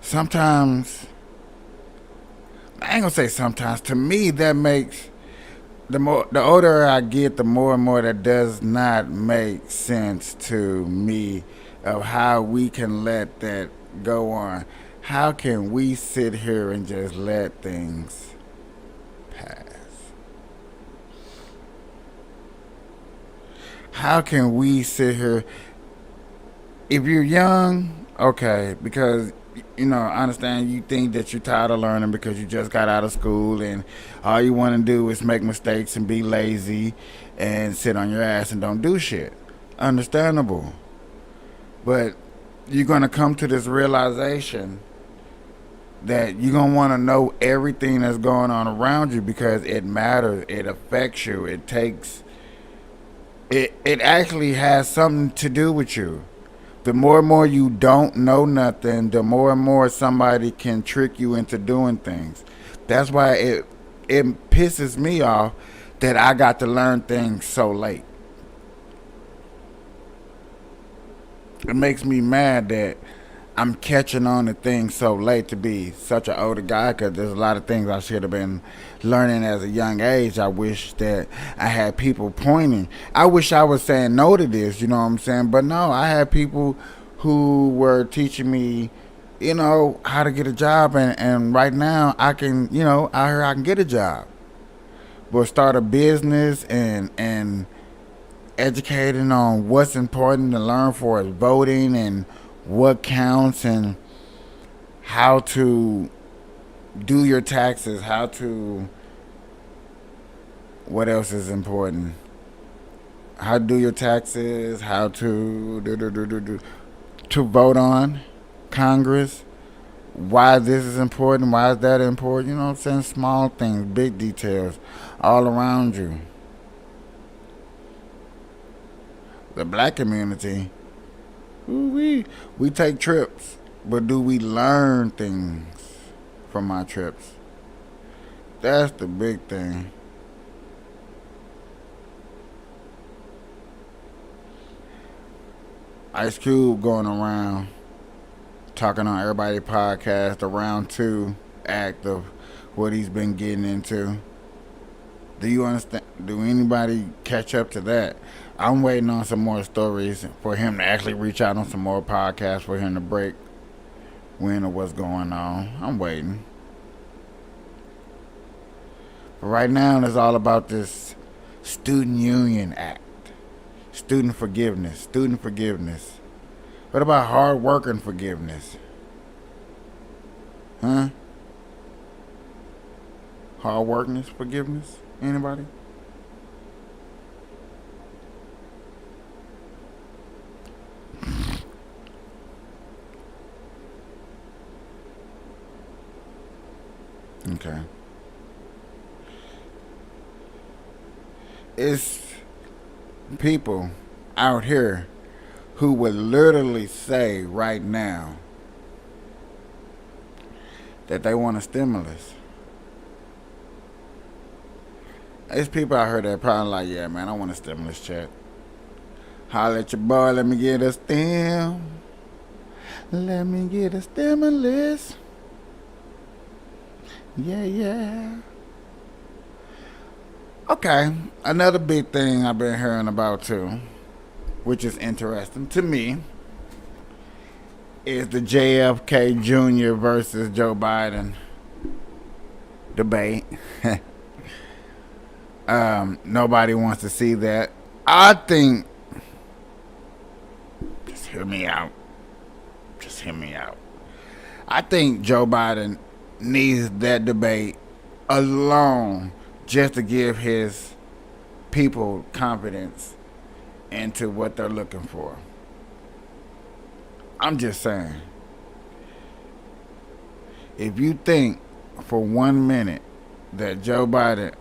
Sometimes I ain't gonna say sometimes. To me, that makes the older I get, the more and more that does not make sense to me of how we can let that go on. How can we sit here and just let things pass? How can we sit here? If you're young, okay, because I understand you think that you're tired of learning because you just got out of school and all you want to do is make mistakes and be lazy and sit on your ass and don't do shit. Understandable. But you're going to come to this realization that you're going to want to know everything that's going on around you because it matters. It affects you. It actually has something to do with you. The more and more you don't know nothing, the more and more somebody can trick you into doing things. That's why it pisses me off that I got to learn things so late. It makes me mad that I'm catching on to things so late to be such an older guy because there's a lot of things I should have been learning as a young age. I wish that I had people pointing. I wish I was saying no to this, you know what I'm saying? But no, I had people who were teaching me, how to get a job. And right now I can, out here I can get a job. But start a business and educating on what's important to learn for is voting and what counts and how to do your taxes, what else is important? How to do your taxes, how to vote on Congress, why this is important, why is that important, you know what I'm saying? Small things, big details all around you. The black community, we take trips, but do we learn things from our trips? That's the big thing. Ice Cube going around talking on everybody's podcast, the round 2 act of what he's been getting into. Do you understand? Do anybody catch up to that? I'm waiting on some more stories for him to actually reach out on some more podcasts for him to break when or what's going on. I'm waiting. But right now, it's all about this Student Union Act, student forgiveness. What about hard working forgiveness? Huh? Hard working forgiveness? Anybody? Okay. It's people out here who would literally say right now that they want a stimulus. There's people out here that probably like, yeah, man, I want a stimulus check. Holler at your boy, let me get a stim. Let me get a stimulus. Yeah. Okay, another big thing I've been hearing about too, which is interesting to me, is the JFK Jr. versus Joe Biden debate. Nobody wants to see that. I think, just hear me out. I think Joe Biden needs that debate alone just to give his people confidence into what they're looking for. I'm just saying. If you think for 1 minute that Joe Biden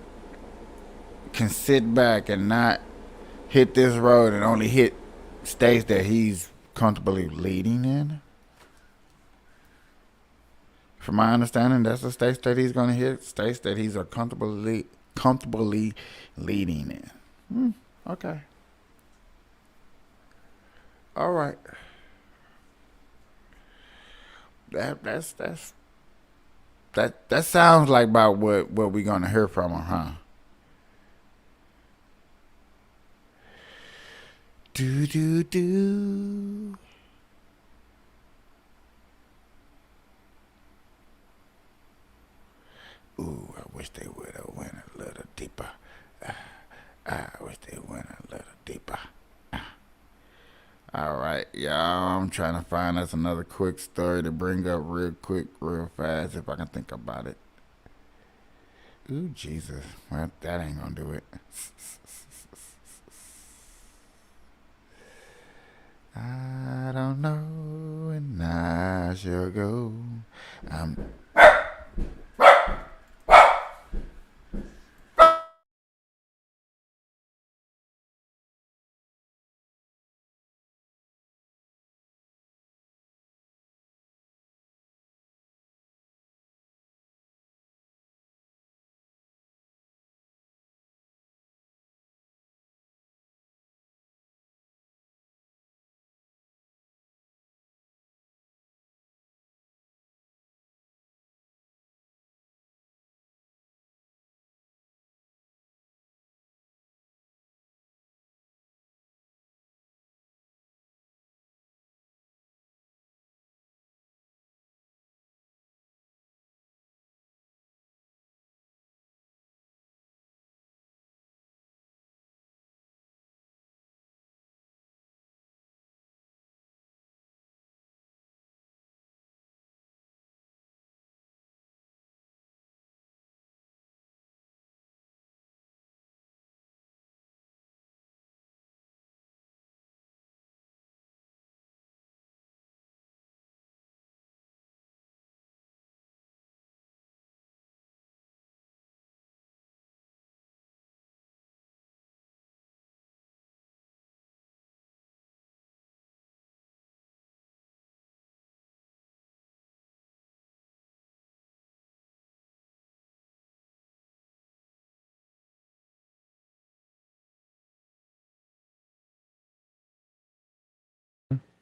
can sit back and not hit this road and only hit states that he's comfortably leading in, from my understanding, that's the states that he's going to hit, states that he's comfortably leading in. Okay. All right. That sounds like about what we're gonna hear from him, huh? Do. Ooh, I wish they would have went a little deeper. I wish they went a little deeper. All right, y'all. I'm trying to find us another quick story to bring up real quick, real fast, if I can think about it. Ooh, Jesus. Well, that ain't gonna do it. I don't know, and I shall go.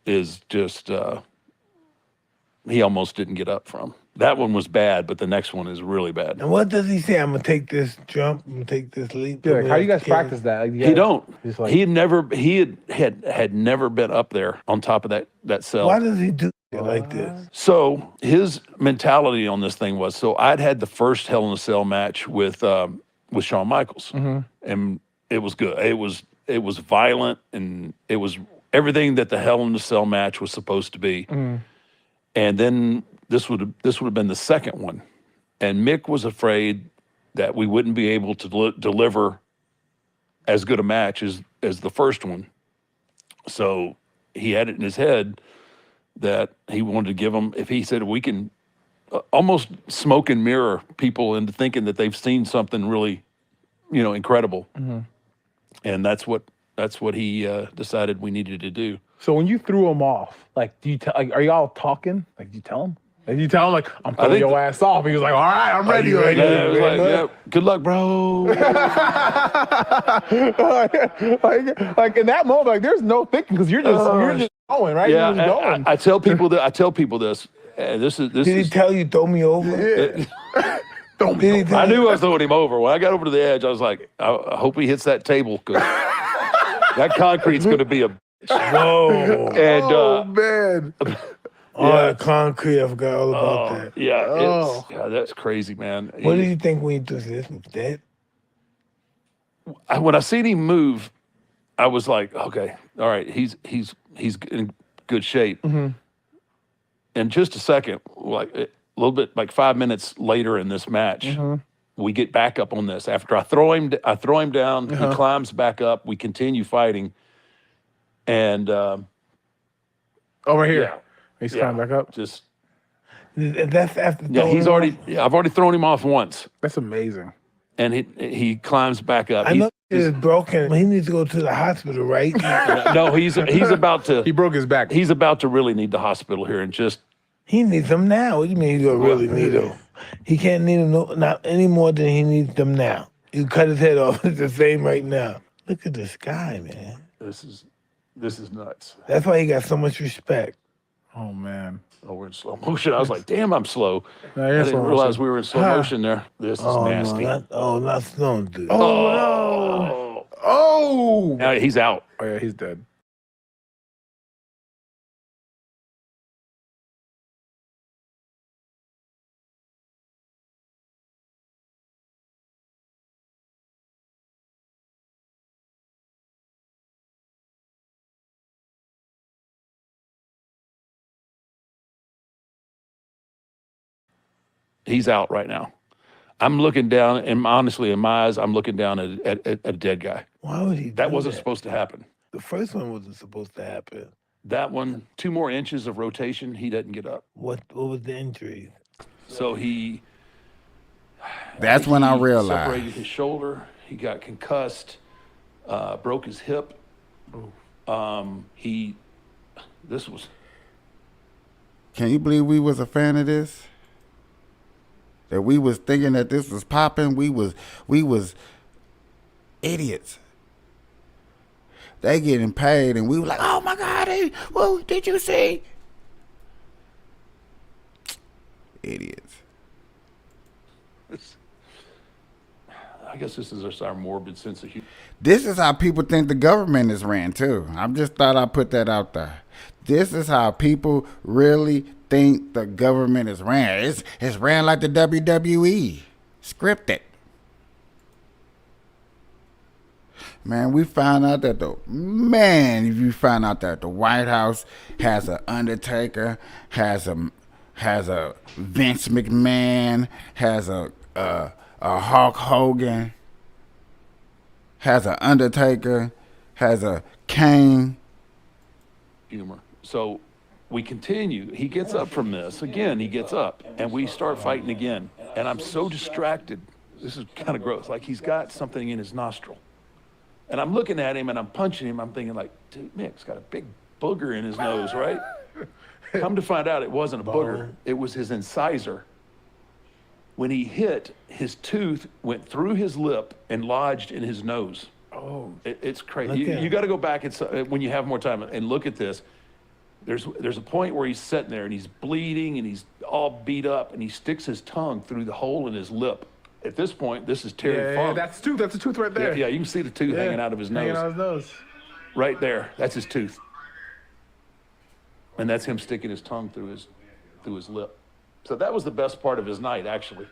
Is just he almost didn't get up from. That one was bad, but the next one is really bad. And what does he say? I'm gonna take this jump. I'm gonna take this leap. Yeah, like, how do you guys practice that? Like, He don't. Like, he had never been up there on top of that cell. Why does he do it like this? So his mentality on this thing was, so I'd had the first Hell in a Cell match with Shawn Michaels, and it was good. It was violent, and it was everything that the Hell in a Cell match was supposed to be. And then this would have been the second one, and Mick was afraid that we wouldn't be able to deliver as good a match as the first one. So he had it in his head that he wanted to give them, if he said we can almost smoke and mirror people into thinking that they've seen something really, incredible. And that's what he decided we needed to do. So when you threw him off, like, do you are y'all talking? Like, do you tell him? And you tell him, like, I'm throwing your ass off. He was like, all right, I'm ready. Yeah, good luck, bro. like in that moment, like, there's no thinking because you're just going, right? Yeah, you're just going. I tell people that. I tell people this. This Did he tell you throw me over? I knew I was throwing him over. When I got over to the edge, I was like, I hope he hits that table because that concrete's going to be a. Whoa! And man. The concrete, I forgot all about that. Yeah, that's crazy, man. What do you think when you took this? Was dead? When I seen him move, I was like, okay, all right, he's in good shape. In just a second, like a little bit, like 5 minutes later in this match, we get back up on this. After I throw him down, he climbs back up. We continue fighting, and over here. He's climbing back up. Just that's after. Yeah, I've already thrown him off once. That's amazing. And he climbs back up. I know he's broken. He needs to go to the hospital, right? No, he's about to. He broke his back. He's about to really need the hospital here, and just. He needs them now. What do you mean he's gonna really need them? He can't need them not any more than he needs them now. You cut his head off. It's the same right now. Look at this guy, man. This is nuts. That's why he got so much respect. Oh man. Oh, we're in slow motion. I was like, damn, I'm slow. No, I didn't realize we were in slow motion there. This is nasty. Not slow, dude. Oh, no. Oh. Now he's out. Oh, yeah, he's dead. He's out right now. I'm looking down, and honestly, in my eyes, I'm looking down at a dead guy. Why would he do that? Wasn't supposed to happen. The first one wasn't supposed to happen. That one, 2 more inches of rotation, he doesn't get up. What was the injury? So he. That's when I realized. Separated his shoulder. He got concussed. Broke his hip. This was. Can you believe we was a fan of this? That we was thinking that this was popping. We was idiots. They getting paid, and we were like, "Oh my God! Well, did you see?" Idiots. I guess this is just our morbid sense of humor. This is how people think the government is ran too. I just thought I'd put that out there. This is how people really think the government is ran. It's ran like the WWE, scripted. Man, we found out that you find out that the White House has an Undertaker, has a Vince McMahon, has a Hulk Hogan, has an Undertaker, has a Kane. Humor. So we continue. He gets up from this. Again, he gets up, and we start fighting again. And I'm so distracted. This is kind of gross. Like he's got something in his nostril. And I'm looking at him, and I'm punching him. I'm thinking like, dude, Mick's got a big booger in his nose, right? Come to find out it wasn't a booger. It was his incisor. When he hit, his tooth went through his lip and lodged in his nose. Oh. It's crazy. You got to go back when you have more time and look at this. There's a point where he's sitting there and he's bleeding and he's all beat up and he sticks his tongue through the hole in his lip. At this point, this is Terry Funk. That's a tooth right there. Yeah, you can see the tooth hanging out of his nose. Hanging out of his nose. Right there. That's his tooth. And that's him sticking his tongue through his lip. So that was the best part of his night, actually,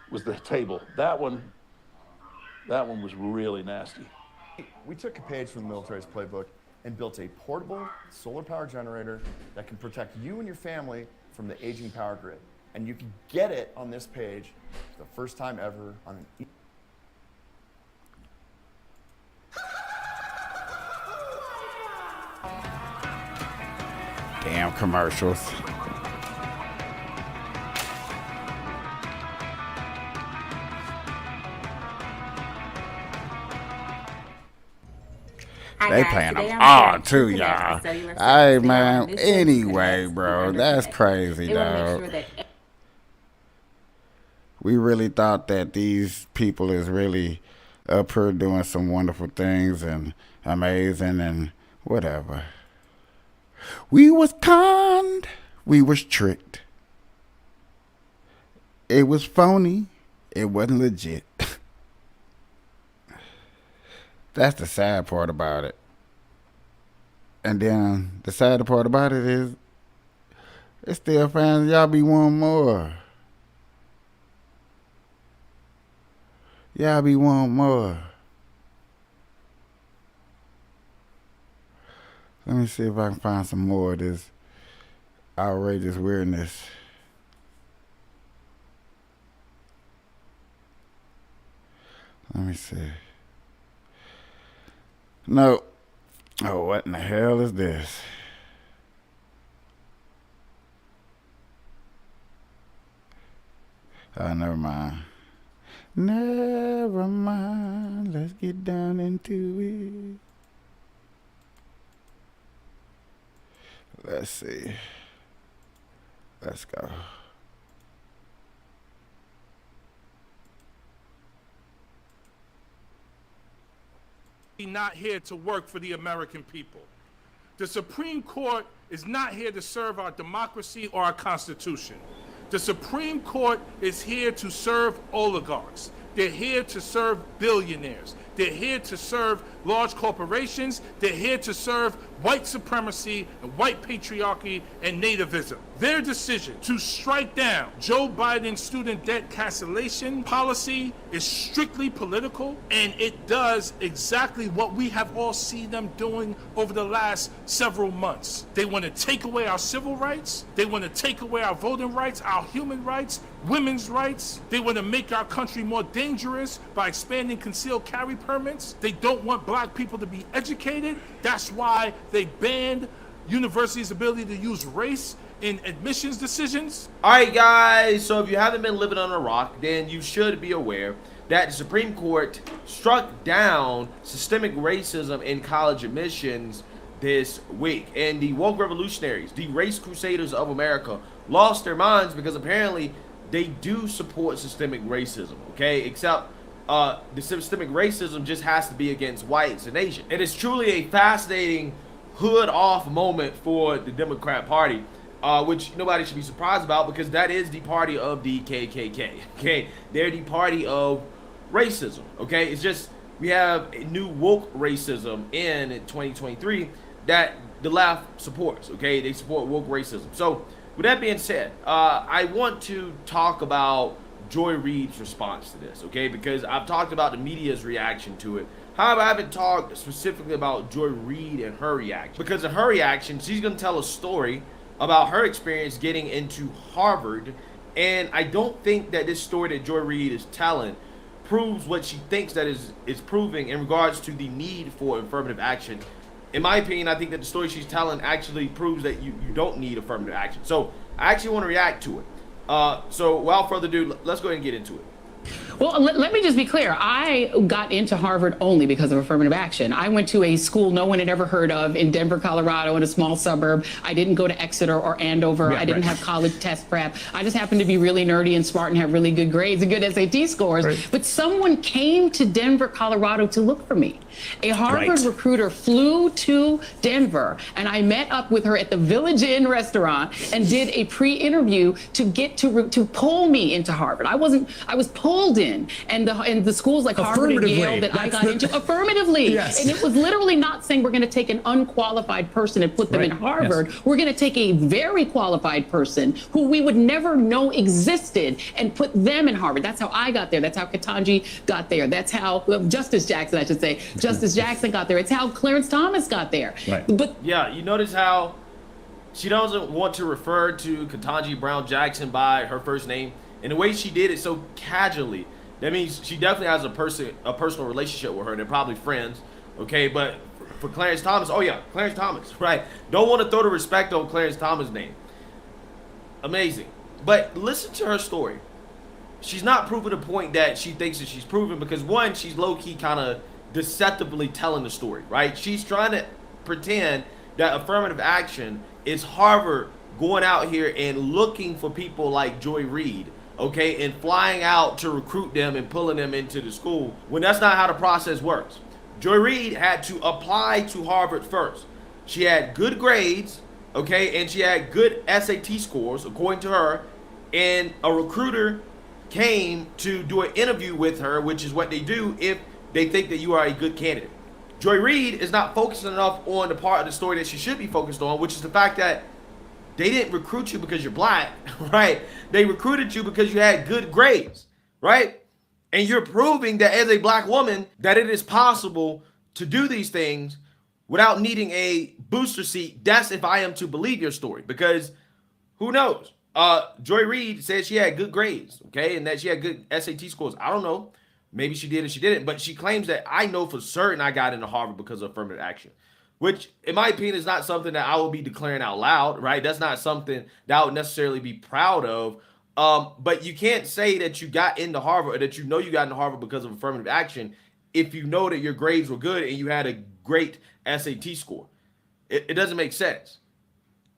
was the table. That one was really nasty. We took a page from the military's playbook and built a portable solar power generator that can protect you and your family from the aging power grid. And you can get it on this page for the first time ever on an Damn commercials. They playing them all too, y'all. Hey man, anyway, bro, that's crazy, dog. We really thought that these people is really up here doing some wonderful things and amazing and whatever. We was conned. We was tricked. It was phony. It wasn't legit. That's the sad part about it. And then the sad part about it is it's still fans. Y'all be wanting more. Y'all be wanting more. Let me see if I can find some more of this outrageous weirdness. Let me see. No. Oh, what in the hell is this? Oh, never mind. Never mind. Let's get down into it. Let's see. Let's go. Not here to work for the American people. The Supreme Court is not here to serve our democracy or our Constitution. The Supreme Court is here to serve oligarchs. They're here to serve billionaires. They're here to serve large corporations. They're here to serve white supremacy and white patriarchy and nativism. Their decision to strike down Joe Biden's student debt cancellation policy is strictly political, and it does exactly what we have all seen them doing over the last several months. They want to take away our civil rights. They want to take away our voting rights, our human rights, women's rights. They want to make our country more dangerous by expanding concealed carry permits. They don't want black people to be educated. That's why they banned universities' ability to use race in admissions decisions. All right, guys, so if you haven't been living on a rock, then you should be aware that the Supreme Court struck down systemic racism in college admissions this week. And the woke revolutionaries, the race crusaders of America, lost their minds because apparently they do support systemic racism, okay? Except the systemic racism just has to be against whites and Asians. It is truly a fascinating hood off moment for the Democrat Party, which nobody should be surprised about because that is the party of the KKK, okay? They're the party of racism, okay? It's just we have a new woke racism in 2023 that the left supports, okay? They support woke racism. So with that being said, I want to talk about Joy Reid's response to this, okay? Because I've talked about the media's reaction to it. However, I haven't talked specifically about Joy Reid and her reaction. Because in her reaction, she's going to tell a story about her experience getting into Harvard. And I don't think that this story that Joy Reid is telling proves what she thinks that is proving in regards to the need for affirmative action. In my opinion, I think that the story she's telling actually proves that you don't need affirmative action. So I actually want to react to it. So without further ado, let's go ahead and get into it. Well, let me just be clear. I got into Harvard only because of affirmative action. I went to a school no one had ever heard of in Denver, Colorado, in a small suburb. I didn't go to Exeter or Andover. Yeah, I didn't have college test prep. I just happened to be really nerdy and smart and have really good grades and good SAT scores. Right. But someone came to Denver, Colorado to look for me. A Harvard recruiter flew to Denver, and I met up with her at the Village Inn restaurant and did a pre-interview to get to pull me into Harvard. I was pulled in, and the schools like Harvard and Yale that I got into affirmatively. Yes. And it was literally not saying we're going to take an unqualified person and put them in Harvard. Yes. We're going to take a very qualified person who we would never know existed and put them in Harvard. That's how I got there. That's how Ketanji got there. That's how Justice Jackson, I should say. Justice Jackson got there. It's how Clarence Thomas got there. Right. But yeah, you notice how she doesn't want to refer to Ketanji Brown Jackson by her first name, and the way she did it so casually. That means she definitely has a personal relationship with her. They're probably friends, okay? But for Clarence Thomas, oh yeah, Clarence Thomas, right? Don't want to throw the respect on Clarence Thomas' name. Amazing. But listen to her story. She's not proving the point that she thinks that she's proven, because one, she's low-key kind of deceptively telling the story, right? She's trying to pretend that affirmative action is Harvard going out here and looking for people like Joy Reid, okay, and flying out to recruit them and pulling them into the school, when that's not how the process works. Joy Reid had to apply to Harvard first. She had good grades, okay, and she had good SAT scores, according to her, and a recruiter came to do an interview with her, which is what they do if they think that you are a good candidate. Joy Reid is not focusing enough on the part of the story that she should be focused on, which is the fact that they didn't recruit you because you're black, right? They recruited you because you had good grades, right? And you're proving that as a black woman that it is possible to do these things without needing a booster seat. That's if I am to believe your story, because who knows? Joy Reid said she had good grades, okay, and that she had good SAT scores. I don't know. Maybe she did and she didn't, but she claims that I know for certain I got into Harvard because of affirmative action, which in my opinion is not something that I will be declaring out loud, right? That's not something that I would necessarily be proud of. But you can't say that you got into Harvard or that you know you got into Harvard because of affirmative action if you know that your grades were good and you had a great SAT score. It doesn't make sense.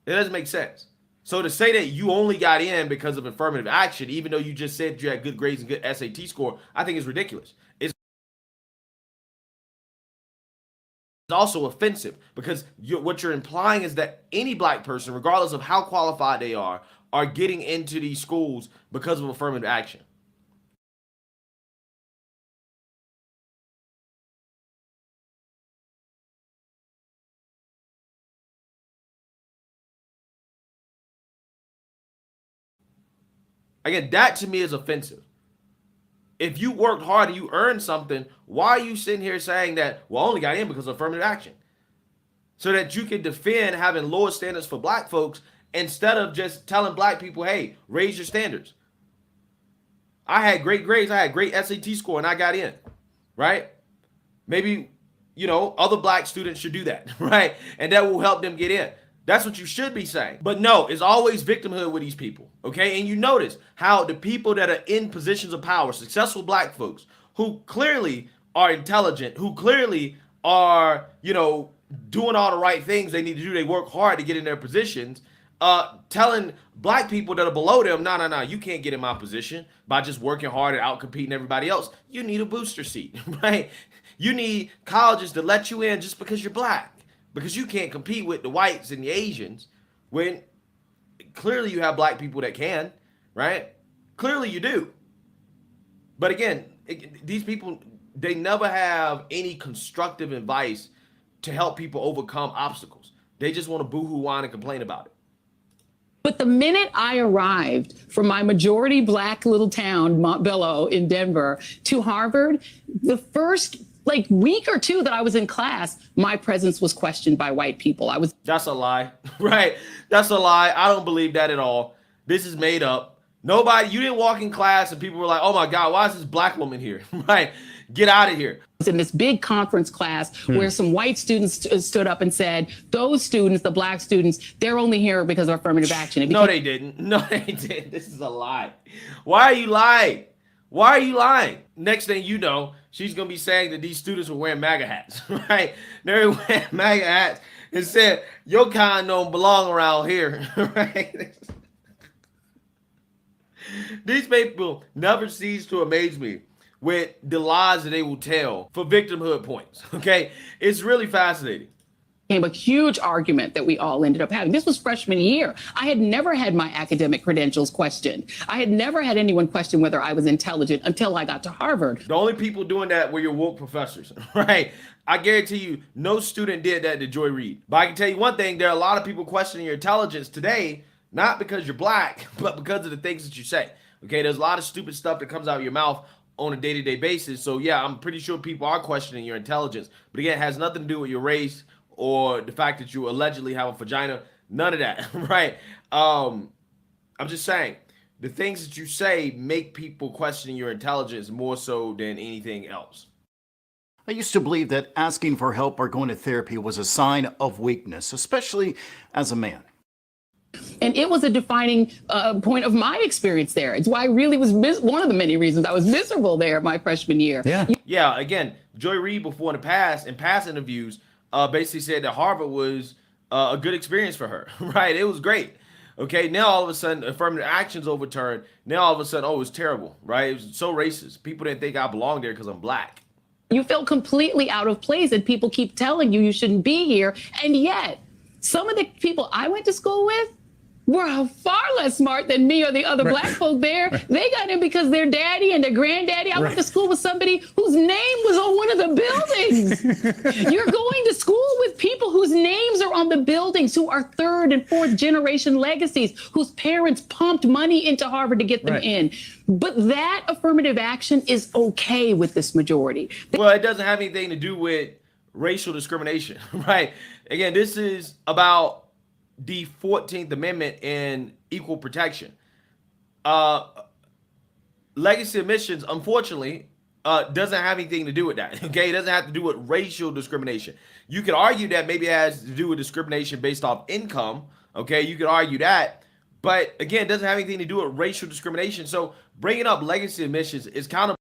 It doesn't make sense. So to say that you only got in because of affirmative action, even though you just said you had good grades and good SAT score, I think is ridiculous. It's also offensive, because what you're implying is that any black person, regardless of how qualified they are getting into these schools because of affirmative action. Again, that to me is offensive. If you worked hard and you earned something, why are you sitting here saying that, well, I only got in because of affirmative action? So that you can defend having lower standards for black folks instead of just telling black people, hey, raise your standards. I had great grades. I had great SAT score and I got in, right? Maybe, other black students should do that, right? And that will help them get in. That's what you should be saying. But no, it's always victimhood with these people, okay? And you notice how the people that are in positions of power, successful black folks, who clearly are intelligent, who clearly are, doing all the right things they need to do, they work hard to get in their positions, telling black people that are below them, no, you can't get in my position by just working hard and out-competing everybody else. You need a booster seat, right? You need colleges to let you in just because you're black, because you can't compete with the whites and the Asians when clearly you have black people that can, right? Clearly you do. But again, these people, they never have any constructive advice to help people overcome obstacles. They just want to boo-hoo, whine, and complain about it. But the minute I arrived from my majority black little town, Montbello in Denver, to Harvard, the first week or two that I was in class, my presence was questioned by white people. That's a lie, right? That's a lie. I don't believe that at all. This is made up. You didn't walk in class and people were like, oh my God, why is this black woman here, right? Get out of here. In this big conference class where some white students stood up and said, those students, the black students, they're only here because of affirmative action. No, they didn't. No, they didn't. This is a lie. Why are you lying? Why are you lying? Next thing you know, she's gonna be saying that these students were wearing MAGA hats, right? They're wearing MAGA hats and said, your kind don't belong around here, right? These people never cease to amaze me with the lies that they will tell for victimhood points, okay? It's really fascinating. Became a huge argument that we all ended up having. This was freshman year. I had never had my academic credentials questioned. I had never had anyone question whether I was intelligent until I got to Harvard. The only people doing that were your woke professors, right? I guarantee you, no student did that to Joy Reid. But I can tell you one thing, there are a lot of people questioning your intelligence today, not because you're black, but because of the things that you say. Okay, there's a lot of stupid stuff that comes out of your mouth on a day-to-day basis. So yeah, I'm pretty sure people are questioning your intelligence. But again, it has nothing to do with your race or the fact that you allegedly have a vagina. None of that, right? I'm just saying, the things that you say make people question your intelligence more so than anything else. I used to believe that asking for help or going to therapy was a sign of weakness, especially as a man. And it was a defining point of my experience there. It's why I really was one of the many reasons I was miserable there my freshman year. Yeah, again, Joy Reid before in past interviews, basically said that Harvard was a good experience for her, right? It was great. Okay, now all of a sudden, affirmative action's overturned. Now all of a sudden, oh, it's terrible, right? It was so racist. People didn't think I belonged there because I'm black. You felt completely out of place, and people keep telling you shouldn't be here. And yet, some of the people I went to school with were far less smart than me or the other black folk there. They got in because their daddy and their granddaddy. I went to school with somebody whose name was on one of the buildings. You're going to school with people whose names are on the buildings, who are third and fourth generation legacies, whose parents pumped money into Harvard to get them in. But that affirmative action is okay with this majority. Well, it doesn't have anything to do with racial discrimination, right? Again, this is about the 14th Amendment and equal protection. Legacy admissions, unfortunately, doesn't have anything to do with that. Okay, it doesn't have to do with racial discrimination. You could argue that maybe it has to do with discrimination based off income. Okay, you could argue that, but again, it doesn't have anything to do with racial discrimination. So bringing up legacy admissions is kind of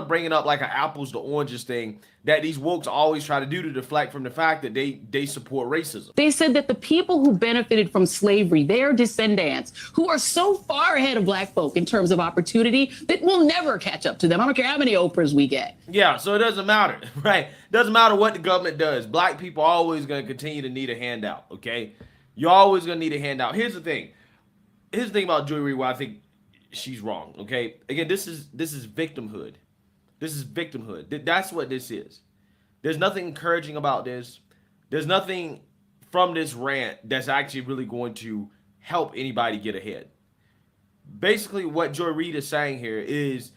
bringing up like an apples to oranges thing that these wokes always try to do to deflect from the fact that they support racism. They said that the people who benefited from slavery, their descendants, who are so far ahead of black folk in terms of opportunity, that we'll never catch up to them. I don't care how many Oprahs we get. Yeah, so it doesn't matter, right? Doesn't matter what the government does. Black people are always going to continue to need a handout, okay? You're always going to need a handout. Here's the thing. Here's the thing about Joy Reid where I think she's wrong, okay? Again, this is victimhood. This is victimhood. That's what this is. There's nothing encouraging about this. There's nothing from this rant that's actually really going to help anybody get ahead. Basically, what Joy Reid is saying here is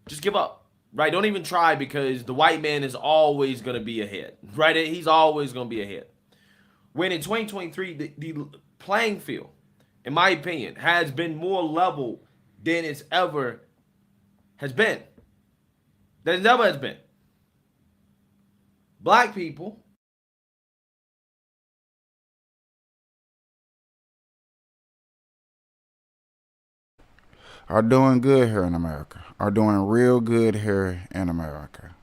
just give up, right? Don't even try because the white man is always going to be ahead, right? He's always going to be ahead. When in 2023, the playing field, in my opinion, has been more level than it's ever has been. That it never has been. Black people are doing good here in America, are doing real good here in America.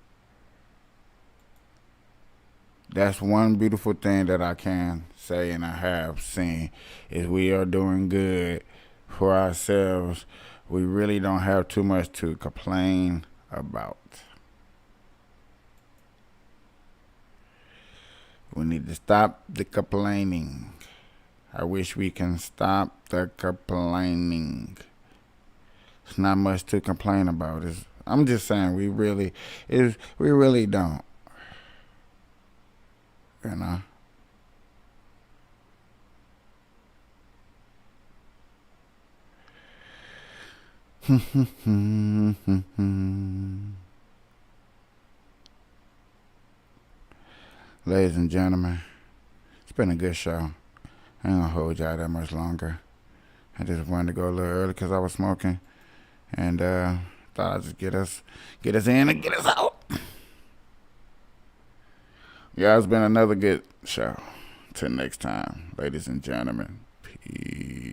That's one beautiful thing that I can say and I have seen is we are doing good for ourselves. We really don't have too much to complain about. We need to stop the complaining. I wish we can stop the complaining. It's not much to complain about. I'm just saying we really don't. You know? Ladies and gentlemen, it's been a good show. I ain't gonna hold y'all that much longer. I just wanted to go a little early because I was smoking, and thought I'd just get us in and get us out. Yeah, it's been another good show. Till next time, ladies and gentlemen, peace.